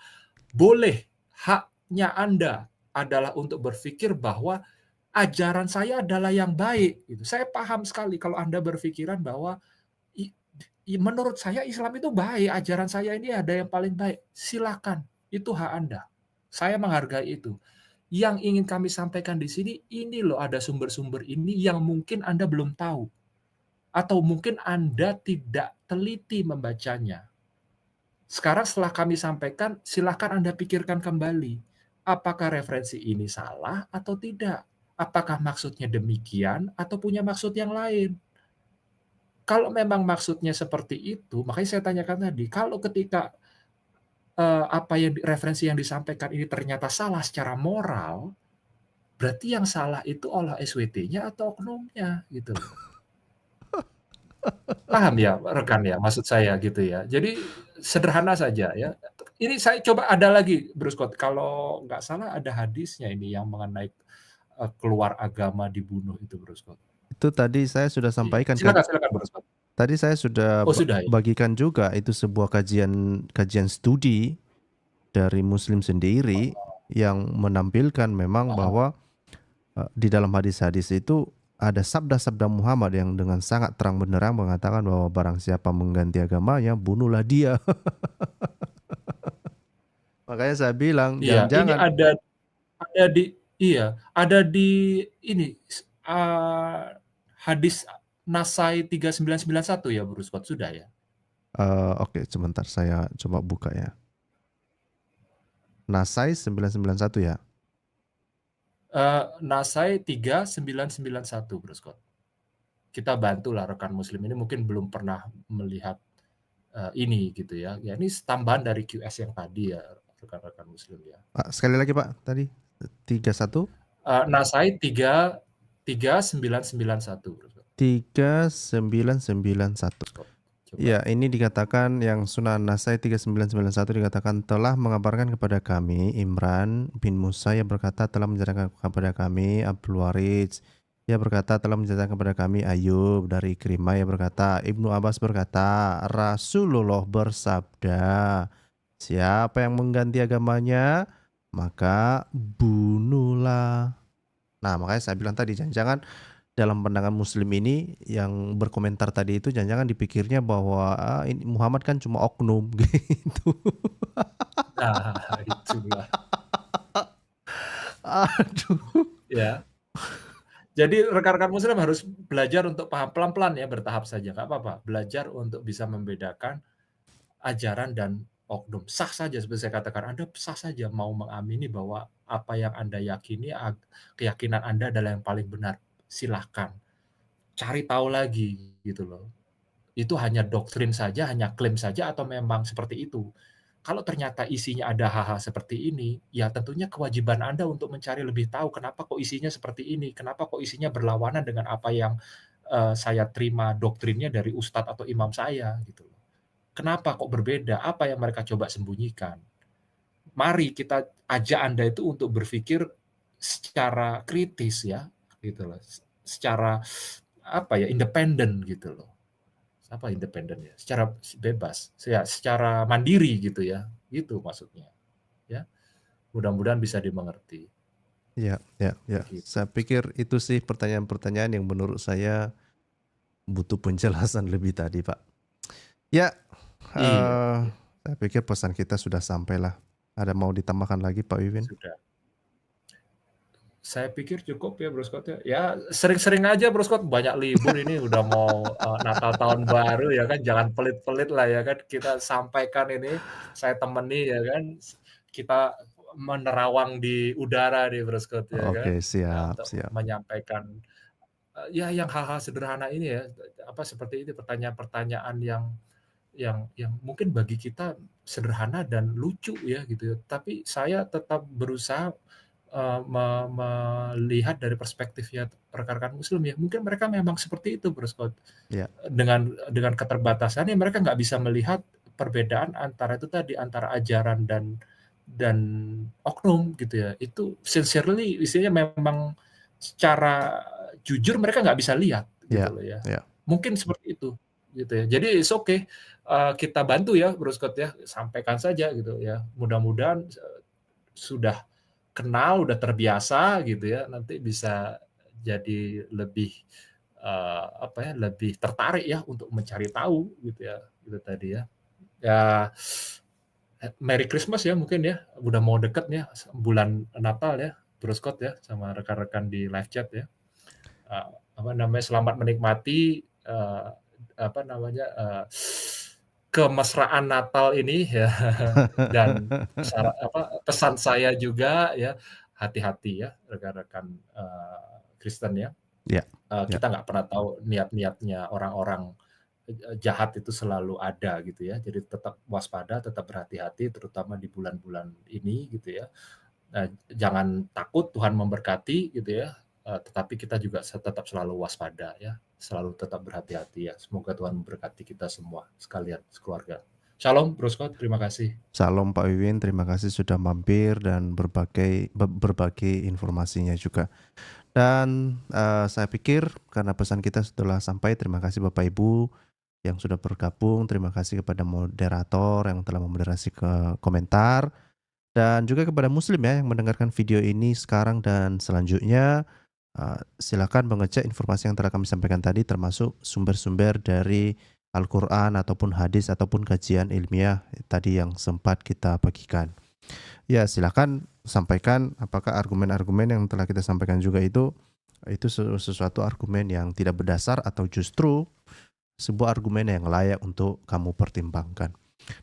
Boleh, haknya Anda adalah untuk berpikir bahwa ajaran saya adalah yang baik. Gitu. Saya paham sekali kalau Anda berpikiran bahwa menurut saya Islam itu baik, ajaran saya ini ada yang paling baik. Silakan, itu hak Anda. Saya menghargai itu. Yang ingin kami sampaikan di sini, ini loh ada sumber-sumber ini yang mungkin Anda belum tahu. Atau mungkin Anda tidak teliti membacanya. Sekarang setelah kami sampaikan, silakan Anda pikirkan kembali. Apakah referensi ini salah atau tidak? Apakah maksudnya demikian atau punya maksud yang lain? Kalau memang maksudnya seperti itu, makanya saya tanyakan tadi, kalau ketika apa yang referensi yang disampaikan ini ternyata salah secara moral, berarti yang salah itu olah SWT-nya atau oknumnya gitu loh. Paham ya rekan ya maksud saya gitu ya. Jadi sederhana saja ya. Ini saya coba ada lagi Bro Scott, kalau nggak salah ada hadisnya ini yang mengenai keluar agama dibunuh itu Bro Scott. Itu tadi saya sudah Iya, sampaikan silakan Bro Scott. tadi saya sudah Oh sudah ya? bagikan juga itu sebuah kajian studi dari Muslim sendiri yang menampilkan memang bahwa di dalam hadis-hadis itu ada sabda-sabda Muhammad yang dengan sangat terang benderang mengatakan bahwa barang siapa mengganti agamanya, bunuhlah dia. Makanya saya bilang, Iya, ini jangan-jangan ada di ada di ini hadis Nasai 3991 ya Bro Scott, sudah ya? oke, sebentar saya coba buka ya. Nasai 991 ya. Nasai 3991 Bro Scott. Kita bantulah rekan muslim ini mungkin belum pernah melihat ini gitu ya. Ya ini tambahan dari QS yang tadi ya rekan-rekan muslim ya. Sekali lagi Pak, tadi 31 Nasai 3991 Bro Scott. 3991. Coba. Ya, ini dikatakan yang Sunan Nasai 3991 dikatakan telah mengabarkan kepada kami Imran bin Musa yang berkata telah menceritakan kepada kami Abdul Warid yang berkata telah menceritakan kepada kami Ayub dari Ikrimah yang berkata Ibnu Abbas berkata Rasulullah bersabda siapa yang mengganti agamanya maka bunuhlah. Nah, makanya saya bilang tadi jangan-jangan dalam pandangan muslim ini yang berkomentar tadi itu jangan-jangan dipikirnya bahwa ini Muhammad kan cuma oknum gitu. Nah, itulah. Aduh. Ya. Jadi rekan-rekan muslim harus belajar untuk paham pelan-pelan ya, bertahap saja, nggak apa-apa. Belajar untuk bisa membedakan ajaran dan oknum. Sah saja seperti saya katakan, Anda sah saja mau mengamini bahwa apa yang Anda yakini, keyakinan Anda adalah yang paling benar. Silahkan. Cari tahu lagi gitu loh. Itu hanya doktrin saja, hanya klaim saja atau memang seperti itu. Kalau ternyata isinya ada hal-hal seperti ini, ya tentunya kewajiban Anda untuk mencari lebih tahu kenapa kok isinya seperti ini, kenapa kok isinya berlawanan dengan apa yang saya terima doktrinnya dari ustadz atau imam saya gitu loh. Kenapa kok berbeda? Apa yang mereka coba sembunyikan? Mari kita ajak Anda itu untuk berpikir secara kritis ya, gitu loh. Secara apa ya, independen gitu loh. Apa independen ya? Secara bebas, secara mandiri gitu ya. Gitu maksudnya. Ya. Mudah-mudahan bisa dimengerti. Ya. Begitu. Saya pikir itu sih pertanyaan-pertanyaan yang menurut saya butuh penjelasan lebih tadi, Pak. Ya. Iya. Saya pikir pesan kita sudah sampailah. Ada mau ditambahkan lagi Pak Wiwin? Sudah. Saya pikir cukup ya Bro Scott ya. Ya sering-sering aja Bro Scott, banyak libur ini udah mau Natal tahun baru ya kan, jangan pelit-pelit lah ya kan, kita sampaikan ini, saya temani ya kan, kita menerawang di udara nih Bro Scott ya kan. Oke, siap. Untuk menyampaikan ya yang hal-hal sederhana ini ya, apa seperti ini pertanyaan-pertanyaan yang mungkin bagi kita sederhana dan lucu ya gitu ya. Tapi saya tetap berusaha melihat dari perspektifnya rekan-rekan muslim ya. Mungkin mereka memang seperti itu Bro Scott. Ya. Dengan keterbatasannya mereka nggak bisa melihat perbedaan antara itu tadi, antara ajaran dan oknum gitu ya. Itu sincerely istilahnya memang secara jujur mereka nggak bisa lihat gitu loh ya. Mungkin seperti itu gitu ya. Jadi it's okay. Kita bantu ya Bro Scott ya, sampaikan saja gitu ya. Mudah-mudahan sudah kenal, udah terbiasa gitu ya, nanti bisa jadi lebih lebih tertarik ya untuk mencari tahu gitu ya, gitu tadi ya. Ya Merry Christmas ya mungkin ya, udah mau deket ya bulan Natal ya, Bro Scott ya, sama rekan-rekan di live chat ya. Selamat menikmati kemesraan Natal ini ya dan pesan saya juga ya, hati-hati ya rekan-rekan, Kristen ya. Ya, Kita nggak pernah tahu niat-niatnya orang-orang, jahat itu selalu ada gitu ya. Jadi tetap waspada, tetap berhati-hati terutama di bulan-bulan ini gitu ya. Jangan takut, Tuhan memberkati gitu ya, tetapi kita juga tetap selalu waspada ya, selalu tetap berhati-hati ya. Semoga Tuhan memberkati kita semua sekalian sekeluarga. Shalom Bro Scott, terima kasih. Salam Pak Wiwin, terima kasih sudah mampir dan berbagi informasinya juga. Dan saya pikir karena pesan kita sudah sampai, terima kasih Bapak Ibu yang sudah bergabung, terima kasih kepada moderator yang telah memoderasi ke komentar, dan juga kepada Muslim ya yang mendengarkan video ini sekarang dan selanjutnya. Silakan mengecek informasi yang telah kami sampaikan tadi, termasuk sumber-sumber dari Al-Quran ataupun hadis ataupun kajian ilmiah tadi yang sempat kita bagikan. Ya, silakan sampaikan apakah argumen-argumen yang telah kita sampaikan juga itu sesuatu argumen yang tidak berdasar atau justru sebuah argumen yang layak untuk kamu pertimbangkan.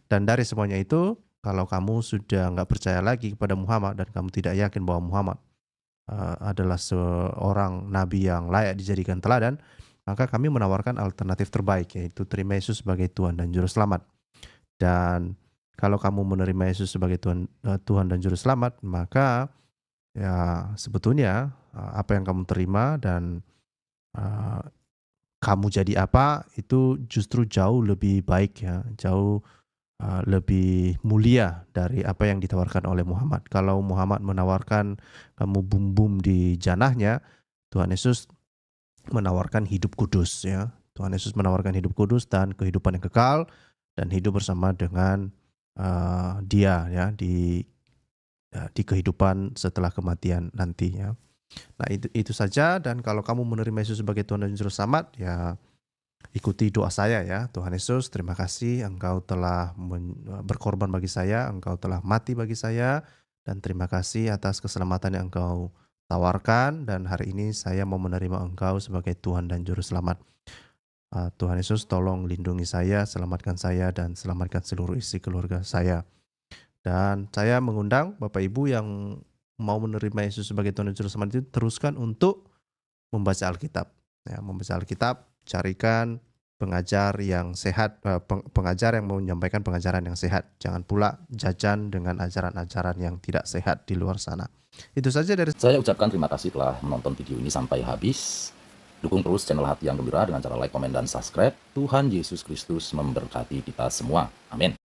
Dan dari semuanya itu, kalau kamu sudah nggak percaya lagi kepada Muhammad dan kamu tidak yakin bahwa Muhammad adalah seorang nabi yang layak dijadikan teladan, maka kami menawarkan alternatif terbaik, yaitu terima Yesus sebagai Tuhan dan Juru Selamat. Dan kalau kamu menerima Yesus sebagai Tuhan dan Juru Selamat, maka ya sebetulnya apa yang kamu terima dan kamu jadi apa itu justru jauh lebih baik ya, jauh lebih mulia dari apa yang ditawarkan oleh Muhammad. Kalau Muhammad menawarkan kamu bum-bum di janahnya, Tuhan Yesus menawarkan hidup kudus ya. Tuhan Yesus menawarkan hidup kudus dan kehidupan yang kekal dan hidup bersama dengan Dia ya di kehidupan setelah kematian nantinya. Nah, itu saja. Dan kalau kamu menerima Yesus sebagai Tuhan dan Juru Selamat, ya ikuti doa saya ya. Tuhan Yesus, terima kasih Engkau telah berkorban bagi saya, Engkau telah mati bagi saya, dan terima kasih atas keselamatan yang Engkau tawarkan, dan hari ini saya mau menerima Engkau sebagai Tuhan dan Juru Selamat. Tuhan Yesus, tolong lindungi saya, selamatkan saya, dan selamatkan seluruh isi keluarga saya. Dan saya mengundang Bapak Ibu yang mau menerima Yesus sebagai Tuhan dan Juru Selamat itu teruskan untuk membaca Alkitab. Ya, membaca Alkitab, carikan pengajar yang sehat, pengajar yang menyampaikan pengajaran yang sehat. Jangan pula jajan dengan ajaran-ajaran yang tidak sehat di luar sana. Itu saja dari saya. Ucapkan terima kasih telah menonton video ini sampai habis. Dukung terus channel Hati yang Gembira dengan cara like, komen, dan subscribe. Tuhan Yesus Kristus memberkati kita semua. Amin.